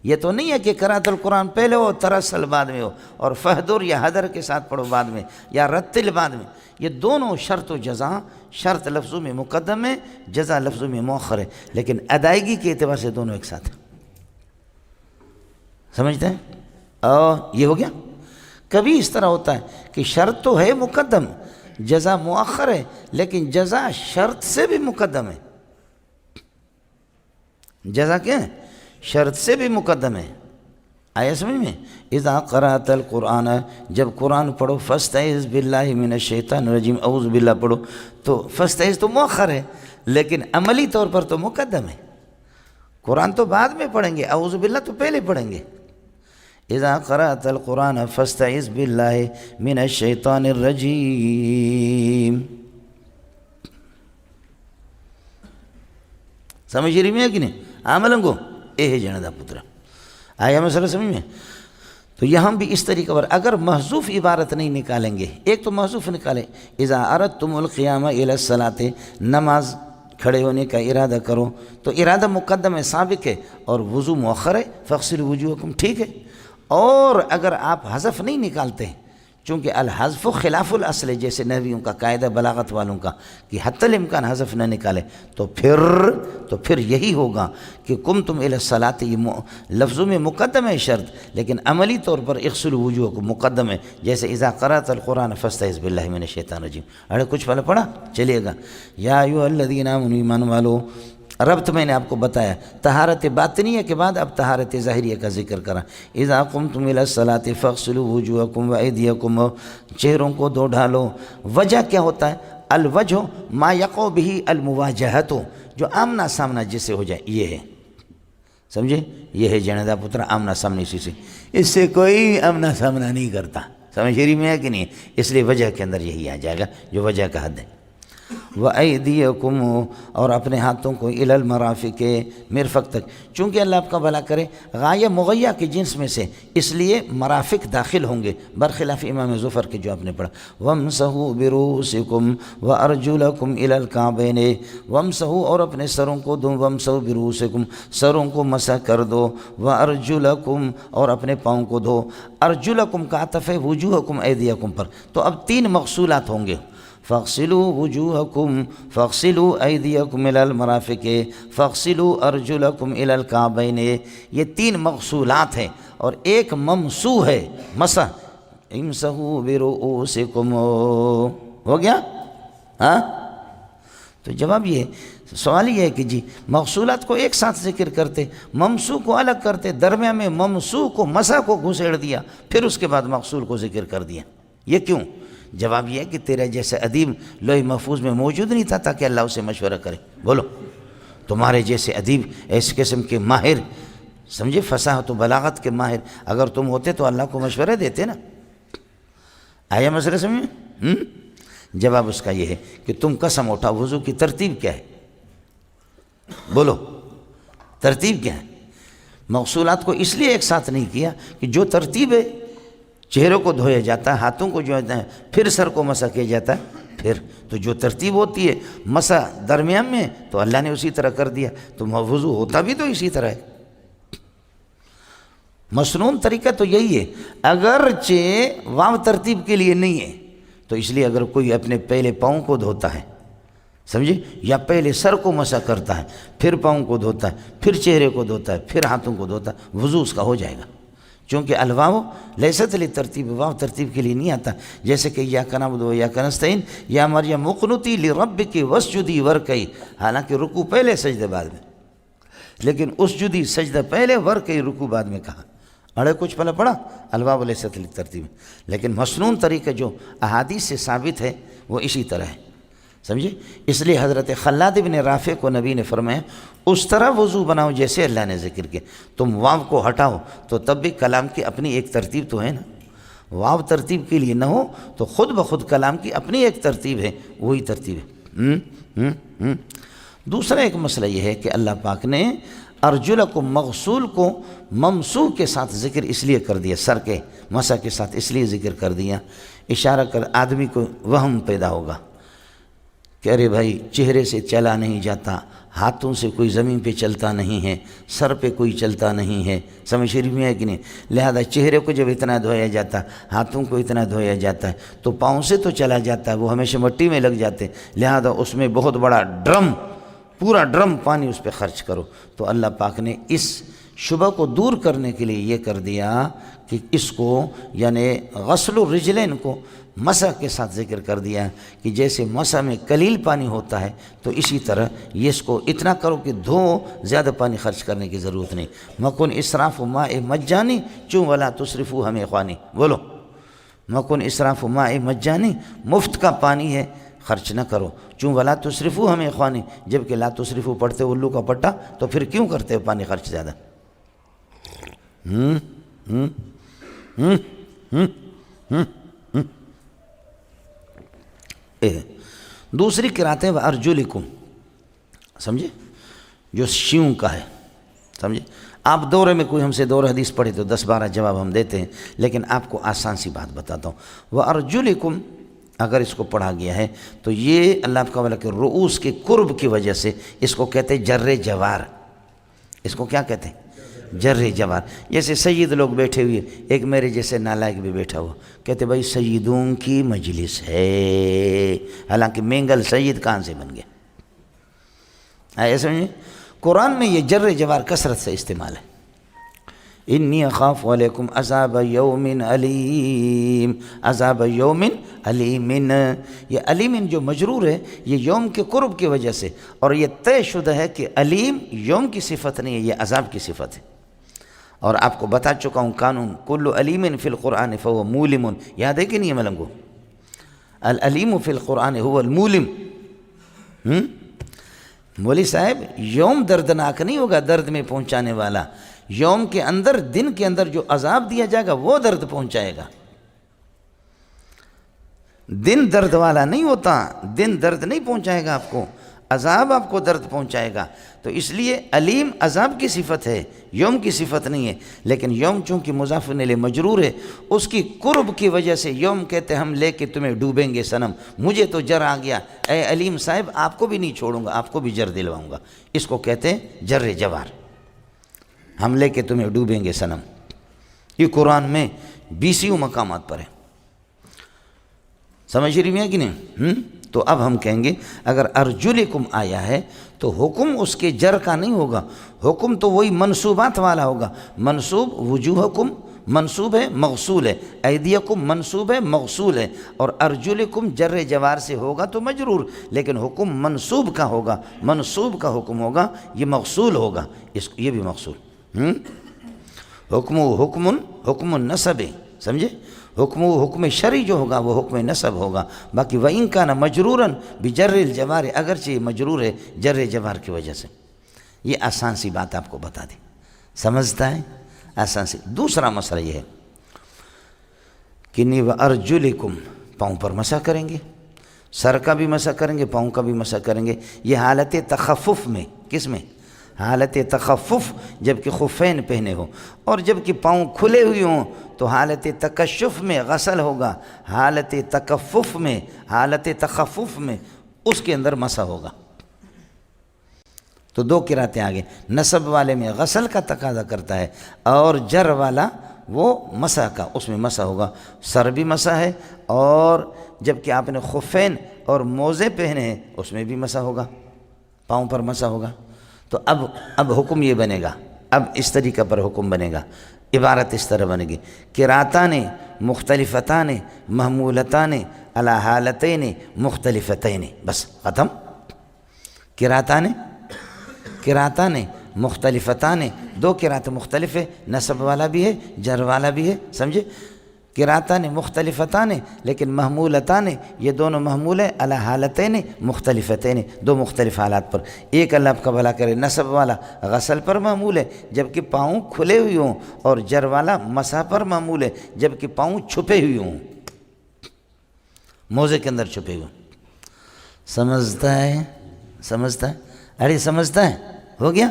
یہ تو نہیں ہے کہ قرأت القرآن پہلے ہو ترسل بعد میں ہو، اور فہدر یا حدر کے ساتھ پڑھو بعد میں، یا رتل بعد میں، یہ دونوں شرط و جزا، شرط لفظوں میں مقدم ہے، جزا لفظوں میں مؤخر ہے، لیکن ادائیگی کے اعتبار سے دونوں ایک ساتھ ہیں، سمجھتے ہیں؟ یہ ہو گیا۔ کبھی اس طرح ہوتا ہے کہ شرط تو ہے مقدم، جزا مؤخر ہے، لیکن جزا شرط سے بھی مقدم ہے، جزا کیا ہے؟ شرط سے بھی مقدم ہے، آیا سمجھ میں؟ اذا قرأت القرآن، جب قرآن پڑھو، فاستعذ باللہ من الشیطان الرجیم، اعوذ باللہ پڑھو، تو فاستعذ تو مؤخر ہے، لیکن عملی طور پر تو مقدم ہے، قرآن تو بعد میں پڑھیں گے، اعوذ باللہ تو پہلے پڑھیں گے۔ اذا قرأت القرآن فاستعذ باللہ من الشیطان الرجیم، سمجھ رہی میں کہ نہیں؟ عملنگو اے جندا پترا، آیا مسئلہ سمجھ میں؟ تو یہاں بھی اس طریقے پر اگر محذوف عبارت نہیں نکالیں گے، ایک تو محذوف نکالیں، اذا اردتم القیام الی الصلاۃ، نماز کھڑے ہونے کا ارادہ کرو، تو ارادہ مقدم ہے، سابق ہے، اور وضو مؤخر ہے، فاغسلوا وجوہکم، ٹھیک ہے۔ اور اگر آپ حذف نہیں نکالتے، چونکہ الحذف خلاف الاصل ہے، جیسے نحویوں کا قاعدہ، بلاغت والوں کا کہ حتی الامکان حذف نہ نکالے، تو پھر یہی ہوگا کہ قمتم الی الصلاۃ، یہ لفظوں میں مقدم ہے شرط، لیکن عملی طور پر اغسلوا وجوہکم مقدم ہے، جیسے اذا قرأت القرآن فاستعذ باللہ من الشیطان الرجیم۔ اڑے کچھ پہلے پڑھا چلیے گا، یا ایھا الذین آمنوا، ایمان والو، ربط میں نے آپ کو بتایا، طہارت باطنیہ کے بعد اب طہارت ظاہریہ کا ذکر کرا۔ اذا قمتم الی الصلاۃ فاغسلوا وجوہکم وایدیکم، چہروں کو دھو ڈالو۔ وجہ کیا ہوتا ہے؟ الوجہ ما یقع بہ المواجہۃ، جو آمنا سامنا جس سے ہو جائے، یہ ہے، سمجھے، یہ ہے جنیدہ پتر آمنا سامنے اسی سے، اس سے کوئی آمنا سامنا نہیں کرتا، سمجھ شریف میں ہے کہ نہیں؟ اس لیے وجہ کے اندر یہی آ جائے گا جو وجہ کا حد ہے۔ وَأَيْدِيَكُمْ، اور اپنے ہاتھوں کو إِلَى الْمَرَافِقِ، مرفق تک، چونکہ اللہ آپ کا بھلا کرے غایہ مغیہ کے جنس میں سے، اس لیے مرافق داخل ہوں گے، برخلاف امام ظفر کے جو آپ نے پڑھا، وَامْسَحُوا بِرُؤُوسِكُمْ وَأَرْجُلَكُمْ إِلَى الْكَعْبَيْنِ، وَامْسَحُوا، اور اپنے سروں کو دو، وَامْسَحُوا بِرُؤُوسِكُمْ، سروں کو مسح کر دو، وَأَرْجُلَكُمْ، اور اپنے پاؤں کو دھو، ارجلکم کا عطف ہے وجوہکم ایدیکم پر، تو اب تین مغسولات ہوں گے، فاغسلوا وجوہکم، فاغسلوا ایدیکم الی المرافق، فاغسلوا ارجلکم الی الکعبین، یہ تین مغسولات ہیں، اور ایک ممسوح ہے، مسح، امسحوا برؤوسکم، ہو گیا؟ ہاں، تو جواب یہ ہے، سوال یہ ہے کہ جی مغسولات کو ایک ساتھ ذکر کرتے، ممسوح کو الگ کرتے، درمیان میں ممسوح کو مسح کو گھسیڑ دیا، پھر اس کے بعد مغسول کو ذکر کر دیا، یہ کیوں؟ جواب یہ ہے کہ تیرے جیسے ادیب لوح محفوظ میں موجود نہیں تھا تاکہ اللہ اسے مشورہ کرے، بولو، تمہارے جیسے ادیب ایس قسم کے ماہر، سمجھے، فصاحت و بلاغت کے ماہر اگر تم ہوتے تو اللہ کو مشورہ دیتے نا، آیا مسئلہ سمجھے؟ جواب اس کا یہ ہے کہ تم قسم اٹھاؤ، وضو کی ترتیب کیا ہے؟ بولو، ترتیب کیا ہے؟ مغسولات کو اس لیے ایک ساتھ نہیں کیا کہ جو ترتیب ہے، چہروں کو دھویا جاتا ہے، ہاتھوں کو جو ہے پھر سر کو مسح کیا جاتا ہے، پھر تو جو ترتیب ہوتی ہے مسح درمیان میں تو اللہ نے اسی طرح کر دیا، تو وضو ہوتا بھی تو اسی طرح ہے، مسنون طریقہ تو یہی ہے، اگرچہ واو ترتیب کے لیے نہیں ہے، تو اس لیے اگر کوئی اپنے پہلے پاؤں کو دھوتا ہے، سمجھے، یا پہلے سر کو مسح کرتا ہے، پھر پاؤں کو دھوتا ہے، پھر چہرے کو دھوتا ہے، پھر ہاتھوں کو دھوتا ہے، وضو اس کا ہو جائے گا، چونکہ الواو لیست للترتیب، واو ترتیب کے لیے نہیں آتا، جیسے کہ ایاک نعبد و ایاک نستعین، یا مریم اقنتی لربک واسجدی ورکعی، حالانکہ رکوع پہلے سجدہ بعد میں، لیکن اسجدی سجدہ پہلے ورکعی رکوع بعد میں کہا، اڑے کچھ پہلے پڑھا، الواو لیست للترتیب، لیکن مسنون طریقہ جو احادیث سے ثابت ہے وہ اسی طرح ہے، سمجھے، اس لیے حضرت خلاد بن رافع کو نبی نے فرمایا اس طرح وضو بناؤ جیسے اللہ نے ذکر کیا، تم واو کو ہٹاؤ تو تب بھی کلام کی اپنی ایک ترتیب تو ہے نا، واو ترتیب کے لیے نہ ہو تو خود بخود کلام کی اپنی ایک ترتیب ہے، وہی ترتیب ہے۔ دوسرا ایک مسئلہ یہ ہے کہ اللہ پاک نے ارجلکم مغسول کو ممسوح کے ساتھ ذکر اس لیے کر دیا، سر کے مسح کے ساتھ اس لیے ذکر کر دیا، اشارہ کر آدمی کو وہم پیدا ہوگا کہ ارے بھائی چہرے سے چلا نہیں جاتا، ہاتھوں سے کوئی زمین پہ چلتا نہیں ہے، سر پہ کوئی چلتا نہیں ہے، سمجھ شریف میں ہے کہ نہیں؟ لہذا چہرے کو جب اتنا دھویا جاتا، ہاتھوں کو اتنا دھویا جاتا ہے تو پاؤں سے تو چلا جاتا ہے، وہ ہمیشہ مٹی میں لگ جاتے، لہذا اس میں بہت بڑا ڈرم، پورا ڈرم پانی اس پہ خرچ کرو، تو اللہ پاک نے اس شبہ کو دور کرنے کے لیے یہ کر دیا کہ اس کو یعنی غسل الرجلین کو مسح کے ساتھ ذکر کر دیا کہ جیسے مسح میں قلیل پانی ہوتا ہے تو اسی طرح یہ اس کو اتنا کرو کہ دھو، زیادہ پانی خرچ کرنے کی ضرورت نہیں، مکن اسراف ماء مجانی چوں ولا تصرفو ہم اخوانی، بولو، مکن اسراف ماء مجانی، مفت کا پانی ہے خرچ نہ کرو، چوں ولا تصرفو ہم اخوانی، جبکہ لا تصرفو پڑھتے الو کا پٹا تو پھر کیوں کرتے ہو پانی خرچ زیادہ؟ دوسری قرأت ہے وَأَرْجُلِكُمْ، سمجھے، جو شیوں کا ہے، سمجھے، آپ دورے میں کوئی ہم سے دور حدیث پڑھے تو 10-12 جواب ہم دیتے ہیں، لیکن آپ کو آسان سی بات بتاتا ہوں، وَأَرْجُلِكُمْ اگر اس کو پڑھا گیا ہے تو یہ اللہ کا والا کہ رؤوس کے قرب کی وجہ سے اس کو کہتے ہیں جر جوار، اس کو کیا کہتے ہیں؟ جر جوار، جیسے سید لوگ بیٹھے ہوئے، ایک میرے جیسے نالائق بھی بیٹھا ہوا، کہتے بھائی سیدوں کی مجلس ہے، حالانکہ مینگل سید کہاں سے بن گیا؟ آیا سمجھیں؟ قرآن میں یہ جر جوار کثرت سے استعمال ہے، انی اخاف علیکم عذاب یوم علیم، عذاب یوم علیم، یہ علیم جو مجرور ہے یہ یوم کے قرب کی وجہ سے، اور یہ طے شدہ ہے کہ علیم یوم کی صفت نہیں ہے، یہ عذاب کی صفت ہے، اور آپ کو بتا چکا ہوں قانون کل علیم فی القرآن فهو مولم، یاد ہے کہ نہیں ملنگو؟ العلیم فی القرآن هو المولم۔ مولوی صاحب یوم دردناک نہیں ہوگا درد میں پہنچانے والا، یوم کے اندر دن کے اندر جو عذاب دیا جائے گا وہ درد پہنچائے گا۔ دن درد والا نہیں ہوتا، دن درد نہیں پہنچائے گا آپ کو، عذاب آپ کو درد پہنچائے گا۔ تو اس لیے علیم عذاب کی صفت ہے، یوم کی صفت نہیں ہے۔ لیکن یوم چونکہ مضاف الیہ مجرور ہے، اس کی قرب کی وجہ سے یوم کہتے ہم لے کے تمہیں ڈوبیں گے صنم، مجھے تو جر آ گیا، اے علیم صاحب آپ کو بھی نہیں چھوڑوں گا، آپ کو بھی جر دلواؤں گا۔ اس کو کہتے ہیں جر جوار، ہم لے کے تمہیں ڈوبیں گے صنم۔ یہ قرآن میں 20 مقامات پر ہے، سمجھ رہی ہیں کہ نہیں؟ تو اب ہم کہیں گے اگر ارجلکم آیا ہے تو حکم اس کے جر کا نہیں ہوگا، حکم تو وہی منصوبات والا ہوگا۔ منصوب وجوہکم منصوب ہے مغسول ہے، ایدیکم منصوب ہے مغسول ہے، اور ارجلکم جر جوار سے ہوگا تو مجرور، لیکن حکم منصوب کا ہوگا، منصوب کا حکم ہوگا، یہ مغسول ہوگا، یہ بھی مغسول۔ حکم النصب ہے، سمجھے؟ حکم شرعی جو ہوگا وہ حکم نصب ہوگا۔ باقی وَإِن كَانَ مَجْرُورًا بِجَرِّ الْجَوَارِ، اگرچہ یہ مجرور ہے جر جوار کی وجہ سے۔ یہ آسان سی بات آپ کو بتا دی، سمجھتا ہے؟ آسان سی۔ دوسرا مسئلہ یہ ہے کہ وَأَرْجُلِكُمْ، پاؤں پر مسح کریں گے، سر کا بھی مسح کریں گے، پاؤں کا بھی مسح کریں گے۔ یہ حالت تخفف میں، کس میں؟ حالت تخفف، جب کہ خفین پہنے ہو، اور جب کہ پاؤں کھلے ہوئے ہوں تو حالت تکشف میں غسل ہوگا، حالت تکفف میں، حالت تخفف میں اس کے اندر مسح ہوگا۔ تو دو قراتیں آگے، نصب والے میں غسل کا تقاضا کرتا ہے، اور جر والا وہ مسح کا، اس میں مسح ہوگا۔ سر بھی مسح ہے، اور جب کہ آپ نے خفین اور موزے پہنے ہیں اس میں بھی مسح ہوگا، پاؤں پر مسح ہوگا۔ تو اب حکم یہ بنے گا، اب اس طریقہ پر حکم بنے گا، عبارت اس طرح بنے گی، قراتان مختلفتان محمولتان علی حالتین مختلفتین، بس ختم۔ قراتان مختلفتان، دو قرات مختلف ہے، نصب والا بھی ہے جر والا بھی ہے، سمجھے؟ قراتان مختلفتان لیکن محمولتان، یہ دونوں محمول ہے علی حالتین مختلفتین، دو مختلف حالات پر۔ ایک اللہ آپ کا بھلا کرے نصب والا غسل پر معمول ہے جبکہ پاؤں کھلے ہوئے ہوں، اور جر والا مسح پر معمول ہے جبکہ پاؤں چھپے ہوئے ہوں، موزے کے اندر چھپے ہوئے ہوں۔ سمجھتا ہے؟ ارے سمجھتا ہے؟ ہو گیا؟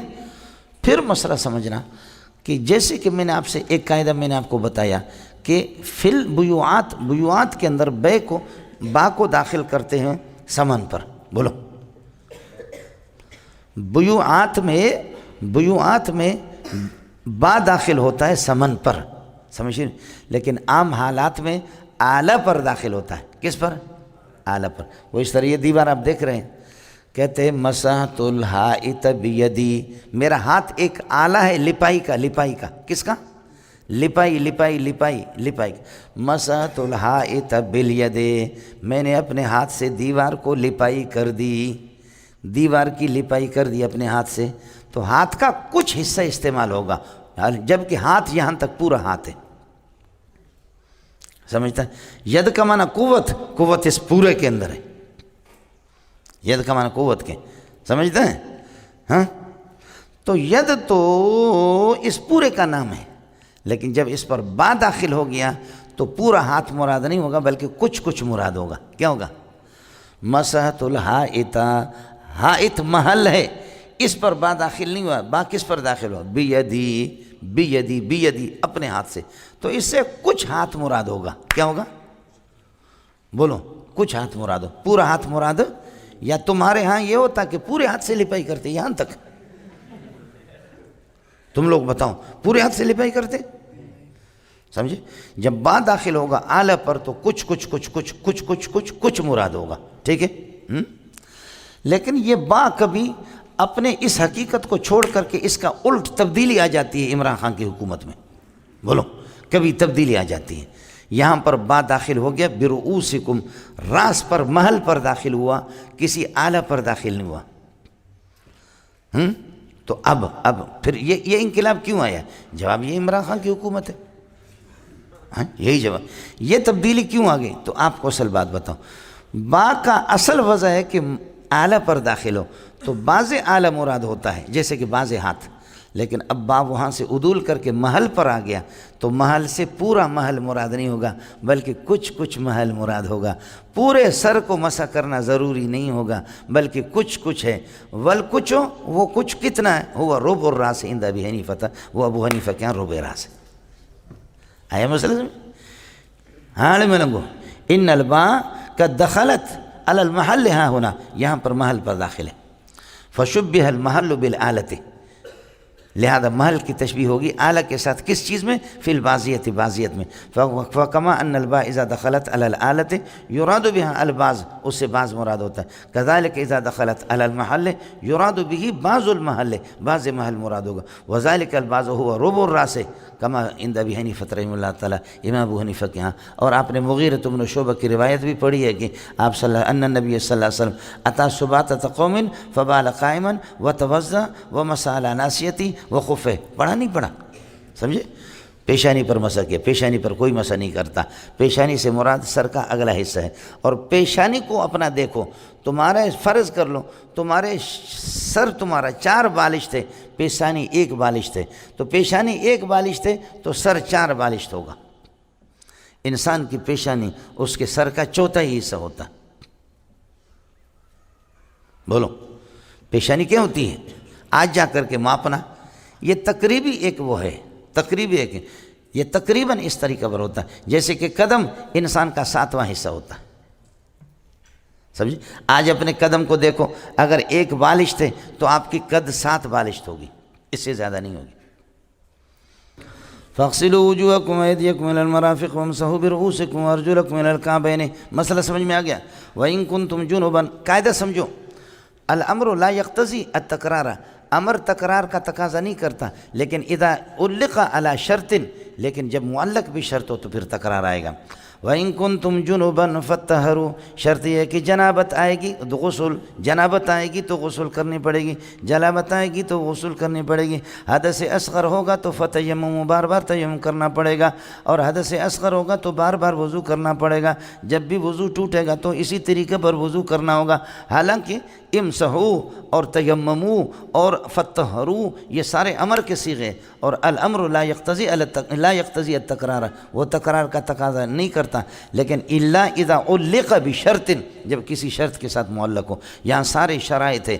پھر مسئلہ سمجھنا کہ جیسے کہ میں نے آپ سے ایک قاعدہ میں نے آپ کو بتایا کہ فل بیوعات کے اندر با کو داخل کرتے ہیں سمن پر، بولو۔ بیوعات میں با داخل ہوتا ہے سمن پر، سمجھیں؟ لیکن عام حالات میں آلہ پر داخل ہوتا ہے، کس پر؟ آلہ پر۔ وہ اس طرح یہ دیوار آپ دیکھ رہے ہیں، کہتے ہیں مسحت الحائط بیدی، میرا ہاتھ ایک آلہ ہے لپائی کا، کس کا؟ لپائی۔ مسحت الحائط بالید، میں نے اپنے ہاتھ سے دیوار کو لپائی کر دی، دیوار کی لپائی کر دی اپنے ہاتھ سے۔ تو ہاتھ کا کچھ حصہ استعمال ہوگا، جبکہ ہاتھ یہاں تک پورا ہاتھ ہے، سمجھتا ہے؟ ید کا معنی قوت اس پورے کے اندر ہے، ید کا معنی قوت کے، سمجھتے ہیں؟ ہاں، تو ید تو اس پورے کا نام ہے، لیکن جب اس پر با داخل ہو گیا تو پورا ہاتھ مراد نہیں ہوگا بلکہ کچھ مراد ہوگا۔ کیا ہوگا؟ مسحت الحائط، حائط محل ہے، اس پر با داخل نہیں ہوا، با کس پر داخل ہوا؟ بیدی، اپنے ہاتھ سے، تو اس سے کچھ ہاتھ مراد ہوگا۔ کیا ہوگا؟ بولو، کچھ ہاتھ مراد ہو، پورا ہاتھ مراد؟ یا تمہارے ہاں یہ ہوتا کہ پورے ہاتھ سے لپائی کرتے یہاں تک؟ تم لوگ بتاؤ، پورے ہاتھ سے لپائی کرتے؟ سمجھے؟ جب با داخل ہوگا آلہ پر تو کچھ مراد ہوگا، ٹھیک ہے؟ لیکن یہ با کبھی اپنے اس حقیقت کو چھوڑ کر کے اس کا الٹ تبدیلی آ جاتی ہے عمران خان کی حکومت میں، بولو، کبھی تبدیلی آ جاتی ہے۔ یہاں پر با داخل ہو گیا برؤوسکم، راس پر، محل پر داخل ہوا، کسی آلہ پر داخل نہیں ہوا۔ تو اب پھر یہ انقلاب کیوں آیا؟ جواب یہ عمران خان کی حکومت ہے، ہاں یہی جواب. یہ تبدیلی کیوں آ گئی؟ تو آپ کو اصل بات بتاؤں. با کا اصل وجہ ہے کہ اعلیٰ پر داخل ہو تو باز اعلیٰ مراد ہوتا ہے، جیسے کہ باز ہاتھ. لیکن اب با وہاں سے عدول کر کے محل پر آ گیا تو محل سے پورا محل مراد نہیں ہوگا بلکہ کچھ محل مراد ہوگا. پورے سر کو مسح کرنا ضروری نہیں ہوگا بلکہ کچھ ہے. والکچھ وہ کچھ کتنا ہے؟ ہوا ربع الراس عند ابی حنیفہ، وہ ابو حنیفہ کے یہاں ربع راس ہے. آیا مسئلہ سمجھ؟ ہاں میں لنگو ان الباء قد دخلت علی المحل، ہاں ہونا یہاں پر محل پر داخل ہے. فشبہ المحل بالآلۃ، لہذا محل کی تشبیہ ہوگی آلہ کے ساتھ. کس چیز میں؟ فی البازیت، بازیت میں. فکما ان الباء اذا دخلت علی الآلۃ یراد بها الباز، اس سے باز مراد ہوتا ہے. کذالک اذا دخلت علی المحل یراد به بعض المحل، بعض محل مراد ہوگا. وذالک الباز هو ربع الراس کما عند ابی حنیفہ رحمہ اللہ تعالیٰ، امام ابو حنیفہ کے ہاں. اور آپ نے مغیرۃ بن شعبہ کی روایت بھی پڑھی ہے کہ آپ ان النبی صلی اللہ علیہ وسلم اتی سباطۃ قوم فبال قائما وتوضا ومسح علی ناصیتہ وخفہ. پڑھا نہیں پڑھا؟ سمجھے؟ پیشانی پر مسح کیا. پیشانی پر کوئی مسح نہیں کرتا. پیشانی سے مراد سر کا اگلا حصہ ہے. اور پیشانی کو اپنا دیکھو، تمہارے فرض کر لو تمہارے سر تمہارا 4 بالش تھے، پیشانی 1 بالش تھے. تو پیشانی 1 بالش تھے تو سر 4 بالش ہوگا. انسان کی پیشانی اس کے سر کا 4تھائی حصہ ہوتا. بولو پیشانی کیا ہوتی ہے؟ آج جا کر کے ماپنا. یہ تقریبی ایک وہ ہے، تقریبی ایک، یہ تقریباً اس طریقے پر ہوتا ہے جیسے کہ قدم انسان کا 7واں حصہ ہوتا ہے. سمجھے؟ آج اپنے قدم کو دیکھو، اگر 1 بالش تھے تو آپ کی قد 7 بالش ہوگی، اس سے زیادہ نہیں ہوگی. فاغسلوا وجوهكم وايديكم الى المرافق وامسحوا برؤوسكم وارجلكم الى الكعبين. مسئلہ سمجھ میں آ گیا؟ وان كنتم جنبا، قاعدہ سمجھو، الامر لا يقتضي التکرار، امر تکرار کا تقاضا نہیں کرتا. لیکن اذا علق على شرط، لیکن جب معلق بھی شرط ہو تو پھر تکرار آئے گا. وَإِن كُنتُمْ جُنُبًا فَاتَّهَرُوا، شرط یہ ہے کہ جنابت آئے گی تو غسل، جنابت آئے گی تو غسل کرنی پڑے گی، جنابت آئے گی تو غسل کرنی پڑے گی. حدث اصغر ہوگا تو فتیمم، بار بار تیمم کرنا پڑے گا. اور حدث اصغر ہوگا تو بار بار وضو کرنا پڑے گا. جب بھی وضو ٹوٹے گا تو اسی طریقے پر وضو کرنا ہوگا. حالانکہ امسحوا اور تیمموا اور فتطہروا یہ سارے امر کے صیغے، اور الامر لا یقتضی التکرار، وہ تکرار کا تقاضا نہیں کرتا. لیکن الا اذا علق بشرط، جب کسی شرط کے ساتھ معلق ہو. یہاں سارے شرائط ہے.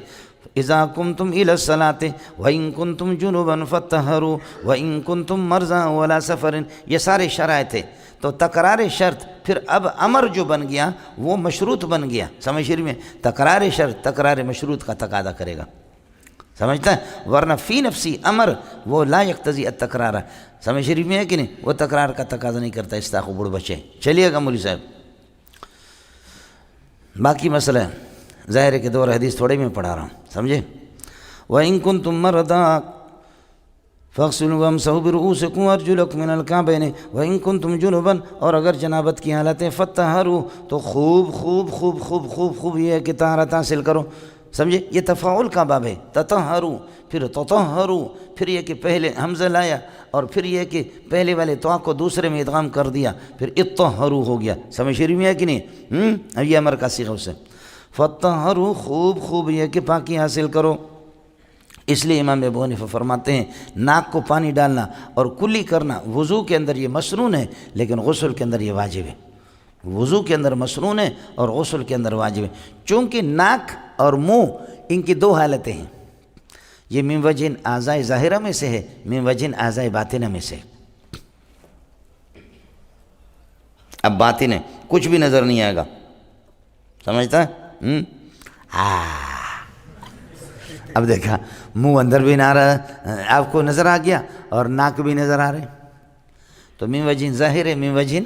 اذا کنتم الى الصلاۃ وان کنتم جنبا فطہروا وان کنتم مرضى ولا سفر، یہ سارے شرائط ہے. تو تکرار شرط پھر اب امر جو بن گیا وہ مشروط بن گیا. سمجھ رہی میں؟ تکرار شرط تکرار مشروط کا تقاضا کرے گا. سمجھتا ہے؟ ورنہ فی نفسی امر وہ لا یقتضی التکرار، سمجھ رہی میں ہے کہ نہیں؟ وہ تکرار کا تقاضا نہیں کرتا. استاخو بڑھ بچے. چلیے گا مولوی صاحب، باقی مسئلہ ظاہر ہے کہ 2 حدیث تھوڑے میں پڑھا رہا ہوں، سمجھے؟ وَإِن كُنتُم مَرْضَىٰ فَاغْسِلُوا وَامْسَحُوا بِرُؤُوسِكُمْ وَأَرْجُلَكُمْ مِنَ الْكَعْبَيْنِ وَإِن كُنتُم جُنُبًا، اور اگر جنابت کی حالت ہے فَطَّہَرُوا، تو خوب یہ ہے کہ طہارت حاصل کرو. سمجھے؟ یہ تفاعل کا باب ہے. تطہروا، پھر تطہروا، پھر یہ کہ پہلے حمزہ لایا اور پھر یہ کہ پہلے والے تو کو دوسرے میں ادغام کر دیا، پھر اطہروا ہو گیا. سمجھ رہی میں ہے کہ نہیں؟ اب یہ امر کا صیغہ سے فطہروا، خوب یہ کہ پاکی حاصل کرو. اس لیے امام ابو حنیفہ فرماتے ہیں ناک کو پانی ڈالنا اور کلی کرنا وضو کے اندر یہ مسنون ہے، لیکن غسل کے اندر یہ واجب ہے. وضو کے اندر مسنون ہے اور غسل کے اندر واجب ہے. چونکہ ناک اور منہ ان کی 2 حالتیں ہیں. یہ من وجہ اعضاء ظاہرہ میں سے ہے، من وجہ اعضاء باطنہ میں سے. اب باطن ہے، کچھ بھی نظر نہیں آئے گا، سمجھتا ہے؟ اب دیکھا منہ اندر بھی نہ رہا، آپ کو نظر آ گیا، اور ناک بھی نظر آ رہے. تو من وجہ ظاہر ہے، من وجہ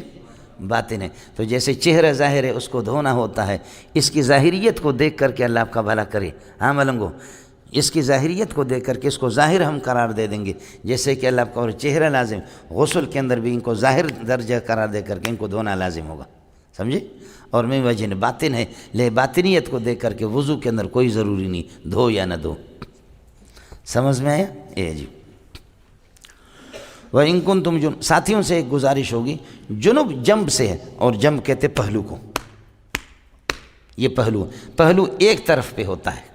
باطن ہے. تو جیسے چہرہ ظاہر ہے اس کو دھونا ہوتا ہے، اس کی ظاہریت کو دیکھ کر کے اللہ آپ کا بھلا کرے. ہاں ملنگو، اس کی ظاہریت کو دیکھ کر کے اس کو ظاہر ہم قرار دے دیں گے. جیسے کہ اللہ آپ کا چہرہ لازم، غسل کے اندر بھی ان کو ظاہر درجہ قرار دے کر کے ان کو دھونا لازم ہوگا. سمجھے؟ اور من وجہ باطن ہے، لے باطنیت کو دیکھ کر کے وضو کے اندر کوئی ضروری نہیں، دھو یا نہ دھو. سمجھ میں آیا؟ جی. وَإِن كُنتُم جُنُبًا، ساتھیوں سے ایک گزارش ہوگی، جنوب جنب سے ہے، اور جنب کہتے پہلو کو، یہ پہلو ایک طرف پہ ہوتا ہے،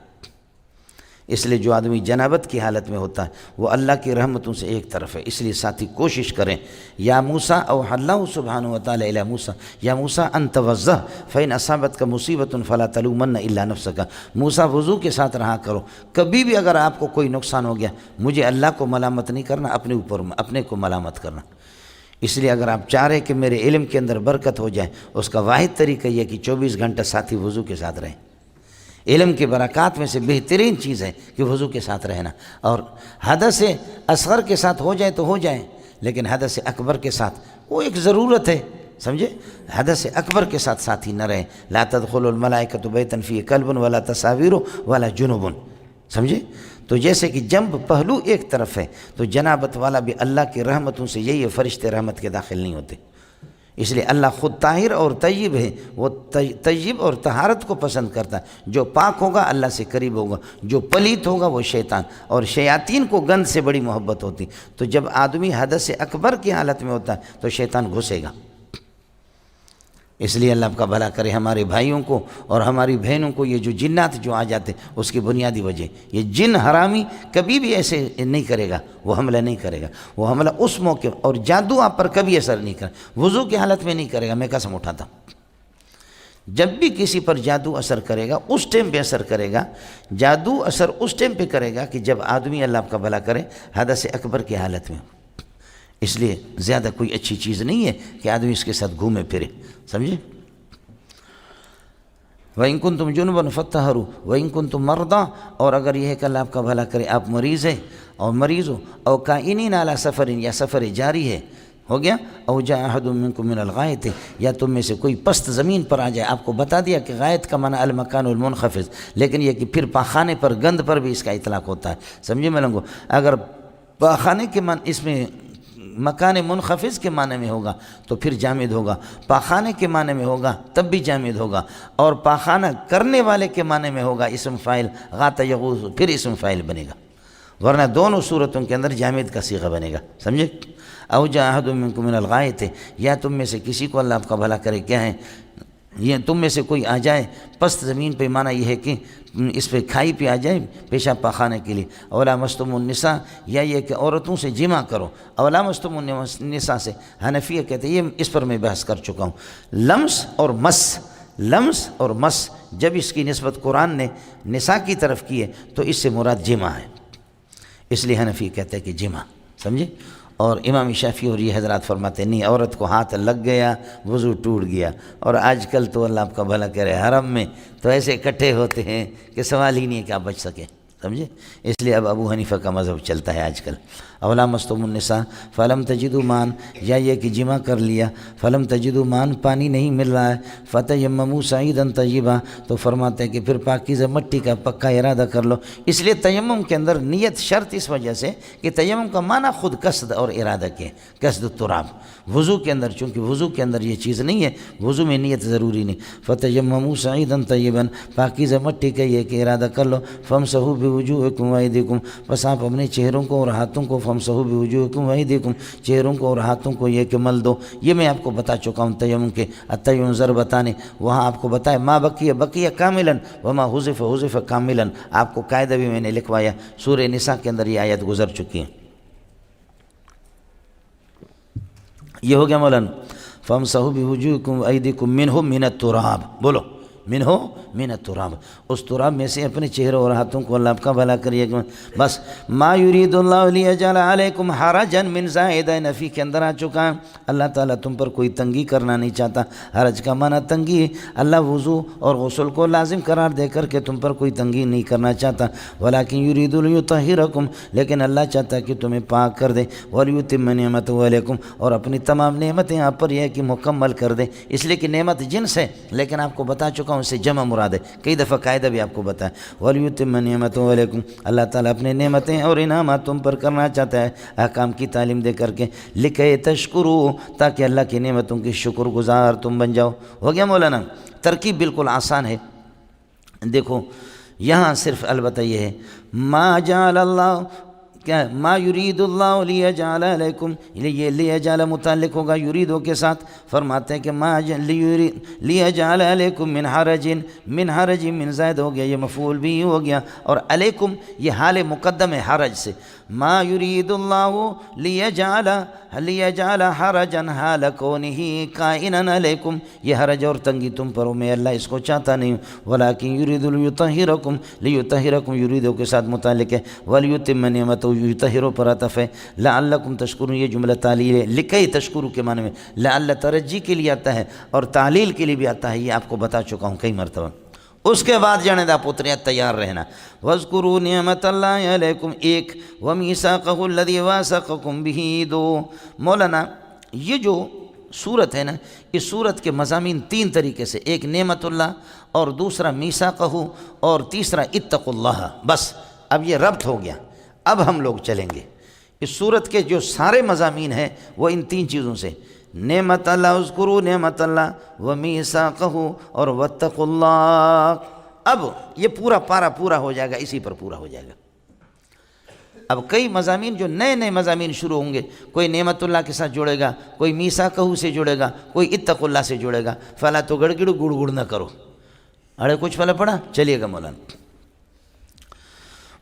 اس لیے جو آدمی جنابت کی حالت میں ہوتا ہے وہ اللہ کی رحمتوں سے ایک طرف ہے۔ اس لیے ساتھی کوشش کریں، یا موسیٰ اوحی اللہ سبحانہ وتعالی الی موسیٰ، یا موسیٰ ان توضأ فإن اصابتک مصیبۃ فلا تلومن الا نفسک، موسیٰ وضو کے ساتھ رہا کرو، کبھی بھی اگر آپ کو کوئی نقصان ہو گیا مجھے اللہ کو ملامت نہیں کرنا، اپنے کو ملامت کرنا۔ اس لیے اگر آپ چاہ رہے کہ میرے علم کے اندر برکت ہو جائے، اس کا واحد طریقہ یہ کہ 24 گھنٹہ ساتھی وضو کے ساتھ رہیں۔ علم کی برکات میں سے بہترین چیز ہے کہ وضو کے ساتھ رہنا، اور حدث اصغر کے ساتھ ہو جائے تو ہو جائے، لیکن حدث اکبر کے ساتھ وہ ایک ضرورت ہے، سمجھے؟ حدث اکبر کے ساتھ ساتھی نہ رہیں۔ لا تدخل الملائکۃ بیتا فیہ کلب ولا تصاویر ولا جنوب، سمجھے؟ تو جیسے کہ جنب پہلو ایک طرف ہے، تو جنابت والا بھی اللہ کی رحمتوں سے، یہی فرشتے رحمت کے داخل نہیں ہوتے، اس لیے اللہ خود طاہر اور طیب ہے، وہ طیب اور طہارت کو پسند کرتا ہے۔ جو پاک ہوگا اللہ سے قریب ہوگا، جو پلیت ہوگا وہ شیطان، اور شیاطین کو گند سے بڑی محبت ہوتی، تو جب آدمی حدث اکبر کی حالت میں ہوتا ہے تو شیطان گھسے گا۔ اس لیے اللہ آپ کا بھلا کرے ہمارے بھائیوں کو اور ہماری بہنوں کو، یہ جو جنات جو آ جاتے اس کی بنیادی وجہ، یہ جن حرامی کبھی بھی ایسے نہیں کرے گا، وہ حملہ نہیں کرے گا، وہ حملہ اس موقع، اور جادو آپ پر کبھی اثر نہیں کرے، وضو کی حالت میں نہیں کرے گا، میں قسم اٹھاتا ہوں۔ جب بھی کسی پر جادو اثر کرے گا اس ٹائم پہ اثر کرے گا، جادو اثر اس ٹائم پہ کرے گا کہ جب آدمی اللہ آپ کا بھلا کرے حدث اکبر کی حالت میں، اس لیے زیادہ کوئی اچھی چیز نہیں ہے کہ آدمی اس کے ساتھ گھومے پھرے، سمجھے؟ وَإِن كُنتُم جُنُبًا فَاطَّهِرُوا وَإِن كُنتُم مَرْضَىٰ، اور اگر یہ ہے کہ اللہ آپ کا بھلا کرے آپ مریض ہیں اور مریض ہو، او کائنین علی سفر، یا سفر جاری ہے، ہو گیا، او جاء احد منکم من الغائط، یا تم میں سے کوئی پست زمین پر آ جائے۔ آپ کو بتا دیا کہ غائط کا معنی المکان المنخفض، لیکن یہ کہ پھر پاخانے پر، گند پر بھی اس کا اطلاق ہوتا ہے، سمجھے ملنگو؟ اگر پاخانے کے معنی اس میں مکان منخفض کے معنی میں ہوگا تو پھر جامد ہوگا، پاخانے کے معنی میں ہوگا تب بھی جامد ہوگا، اور پاخانہ کرنے والے کے معنی میں ہوگا اسم فاعل غاط یغوث، پھر اسم فاعل بنے گا، ورنہ دونوں صورتوں کے اندر جامد کا صیغہ بنے گا، سمجھے؟ او جاء احد منکم من الغائط، یا تم میں سے کسی کو اللہ آپ کا بھلا کرے کیا ہے، یہ تم میں سے کوئی آ جائے پست زمین پہ، معنی یہ ہے کہ اس پہ کھائی پہ آ جائے پیشاب پاخانے کے لیے، او لامستم النساء، یا یہ کہ عورتوں سے جمع کرو، او لامستم النساء سے حنفیہ کہتے ہیں، یہ اس پر میں بحث کر چکا ہوں، لمس اور مس جب اس کی نسبت قرآن نے نساء کی طرف کی ہے تو اس سے مراد جمع ہے، اس لیے حنفی کہتے ہیں کہ جمع، سمجھے؟ اور امام شافعی اور یہ حضرات فرماتے ہیں نہیں، عورت کو ہاتھ لگ گیا وضو ٹوٹ گیا، اور آج کل تو اللہ آپ کا بھلا کرے حرم میں تو ایسے اکٹھے ہوتے ہیں کہ سوال ہی نہیں ہے کہ آپ بچ سکیں، سمجھے؟ اس لیے اب ابو حنیفہ کا مذہب چلتا ہے آج کل، او لامستم النساء فلم تجدوا ماء، یا یہ کہ جمع کر لیا، فلم تجدوا ماء، پانی نہیں مل رہا ہے، فتیمموا صعیدا طیبا، تو فرماتے ہیں کہ پھر پاکیزہ مٹی کا پکا ارادہ کر لو۔ اس لیے تیمم کے اندر نیت شرط اس وجہ سے کہ تیمم کا معنی خود قصد اور ارادہ کے، قصد التراب، وضو کے اندر چونکہ وضو کے اندر یہ چیز نہیں ہے، وضو میں نیت ضروری نہیں، فتیمموا صعیدا طیبا، پاکیزہ مٹی کا یہ کہ ارادہ کر لو، فامسحوا بوجوہکم وایدیکم، پس آپ اپنے چہروں کو اور ہاتھوں کو، فامسحوا بوجوہکم وایدیکم، چہروں کو اور ہاتھوں کو یہ کہ مل دو، یہ میں آپ کو بتا چکا ہوں تیمم کے التیمم ضربتان، وہاں آپ کو بتایا ما بقیہ کاملا وما حذف کاملا، آپ کو قاعدہ بھی میں نے لکھوایا، سورہ نساء کے اندر یہ آیت گزر چکی ہے۔ یہ ہو گیا مولانا، فامسحوا بوجوہکم وایدیکم منہ من التراب، بولو منہ من التراب، اس تراب میں سے اپنے چہروں اور ہاتھوں کو اللہ آپ کا بھلا کریے گا۔ بس ما یرید اللہ لیجعل علیکم حرجا من زائدہ، نفی کے اندر آ چکا ہے، اللہ تعالیٰ تم پر کوئی تنگی کرنا نہیں چاہتا، حرج کا معنی تنگی ہے، اللہ وضو اور غسل کو لازم قرار دے کر کے تم پر کوئی تنگی نہیں کرنا چاہتا، ولیکن یرید لیطہرکم، لیکن اللہ چاہتا ہے کہ تمہیں پاک کر دے، ولیتم نعمتہ علیکم، اور اپنی تمام نعمتیں آپ پر یہ کہ مکمل کر دے، اس لیے کہ نعمت جنس ہے، لیکن آپ کو بتا چکا اس سے جمع مراد ہے، کئی دفعہ قاعدہ بھی آپ کو بتایا، وَلْيُتِمَّ نِعْمَتَهُ عَلَيْكُمْ، اللہ تعالیٰ اپنے نعمتیں اور انعامات تم پر کرنا چاہتا ہے احکام کی تعلیم دے کر کے، لِكَيْ تَشْكُرُوا، تاکہ اللہ کی نعمتوں کی شکر گزار تم بن جاؤ۔ ہو گیا مولانا؟ ترکیب بالکل آسان ہے، دیکھو یہاں صرف البتہ یہ ہے ما جعل اللہ، کیا ہے ما یرید اللہ لیجعل علیکم، یہ لیجعل متعلق ہوگا یریدو کے ساتھ، فرماتے ہیں کہ ما لیجعل علیکم من حرج، من حرج من زائد ہو گیا، یہ مفعول بھی ہو گیا، اور علیکم یہ حال مقدم ہے حرج سے، ما یرید اللہ لیجعل حرجا حال کونہ کائنا علیکم، یہ حرج اور تنگی تم پر ہو، میں اللہ اس کو چاہتا نہیں ہوں، ولیکن یرید لیطہرکم، لیطہرکم یریدو کے ساتھ متعلق ہے، ولیتم نعمتہ یطہرو پر عطف ہے، لعلکم تشکرون، یہ جملہ تعلیل ہے، لکئی تشکرو کے معنی میں، لعل ترجی کے لیے آتا ہے اور تعلیل کے لیے بھی آتا ہے، یہ آپ کو بتا چکا ہوں کئی مرتبہ۔ اس کے بعد جانے دا پتریاں تیار رہنا، وَاذْكُرُوا نِعْمَةَ اللَّهِ عَلَيْكُمْ ایک، وَمِيثَاقَهُ الَّذِي وَاثَقَكُمْ بِهِ دو۔ مولانا یہ جو صورت ہے نا، اس صورت کے مضامین تین طریقے سے، ایک نعمت اللہ اور دوسرا میثاقہ اور تیسرا اتقوا اللہ، بس اب یہ ربط ہو گیا، اب ہم لوگ چلیں گے۔ اس صورت کے جو سارے مضامین ہیں وہ ان تین چیزوں سے، نعمت اللہ، اذکروا نعمت اللہ، ومیثاقہ اور واتقوا اللہ۔ اب یہ پورا پارا پورا ہو جائے گا، اسی پر پورا ہو جائے گا۔ اب کئی مضامین جو نئے نئے مضامین شروع ہوں گے، کوئی نعمت اللہ کے ساتھ جڑے گا، کوئی میثاقہ سے جڑے گا، کوئی اتقوا اللہ سے جڑے گا، فلا تو گڑگڑو گڑ گڑ نہ کرو، اڑے کچھ پہلے پڑھا چلیے گا مولانا۔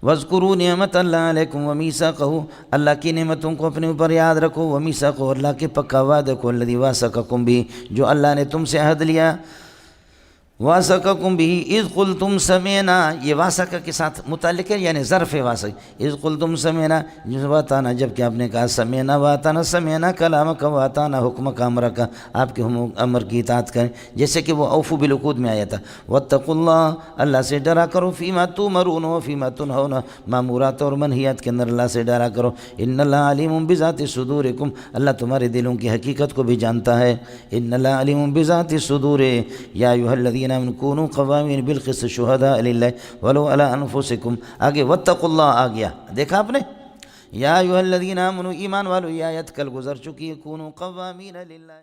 وَاذْكُرُوا نِعْمَةَ اللَّهِ عَلَيْكُمْ وَمِيثَاقَهُ، اللہ کی نعمتوں کو اپنے اوپر یاد رکھو، وَمِيثَاقَهُ اللہ کے پکا وعدے کو، الَّذِي وَاثَقَكُمْ بِهِ جو اللہ نے تم سے عہد لیا، وَاثَقَكُمْ بِهِ اِذْ قُلْتُمْ سَمِعْنَا، یہ واسقہ کے ساتھ متعلق ہے، یعنی ظرف واسق، اِذْ قُلْتُمْ سَمِعْنَا وَاطَعْنَا، جب کہ آپ نے کہا سمعنا وَاطَعْنَا، سمعنا کلامک وَاطَعْنَا حکمک امرک، آپ کے امر کی اطاعت کریں، جیسے کہ وہ اوفوا بالعقود میں آیا تھا، واتقوا اللہ، اللہ سے ڈرا کرو، فیما تؤمرون وفیما تنہون، مامورات اور منہیات کے اندر اللہ سے ڈرا کرو، ان اللہ علیم بذات صدورکم، اللہ تمہارے دلوں کی حقیقت کو بھی جانتا ہے، ان اللہ علیم بذات الصدور، یا ایھا الذین آمنوا کونوا قوامین بالقسط شہداء للہ ولو علی انفسکم، آگے واتقوا اللہ آ گیا، دیکھا آپ نے، یا ایھا الذین آمنوا ایمان والو، یہ آیت کل گزر چکی ہے، کونوا قوامین للہ۔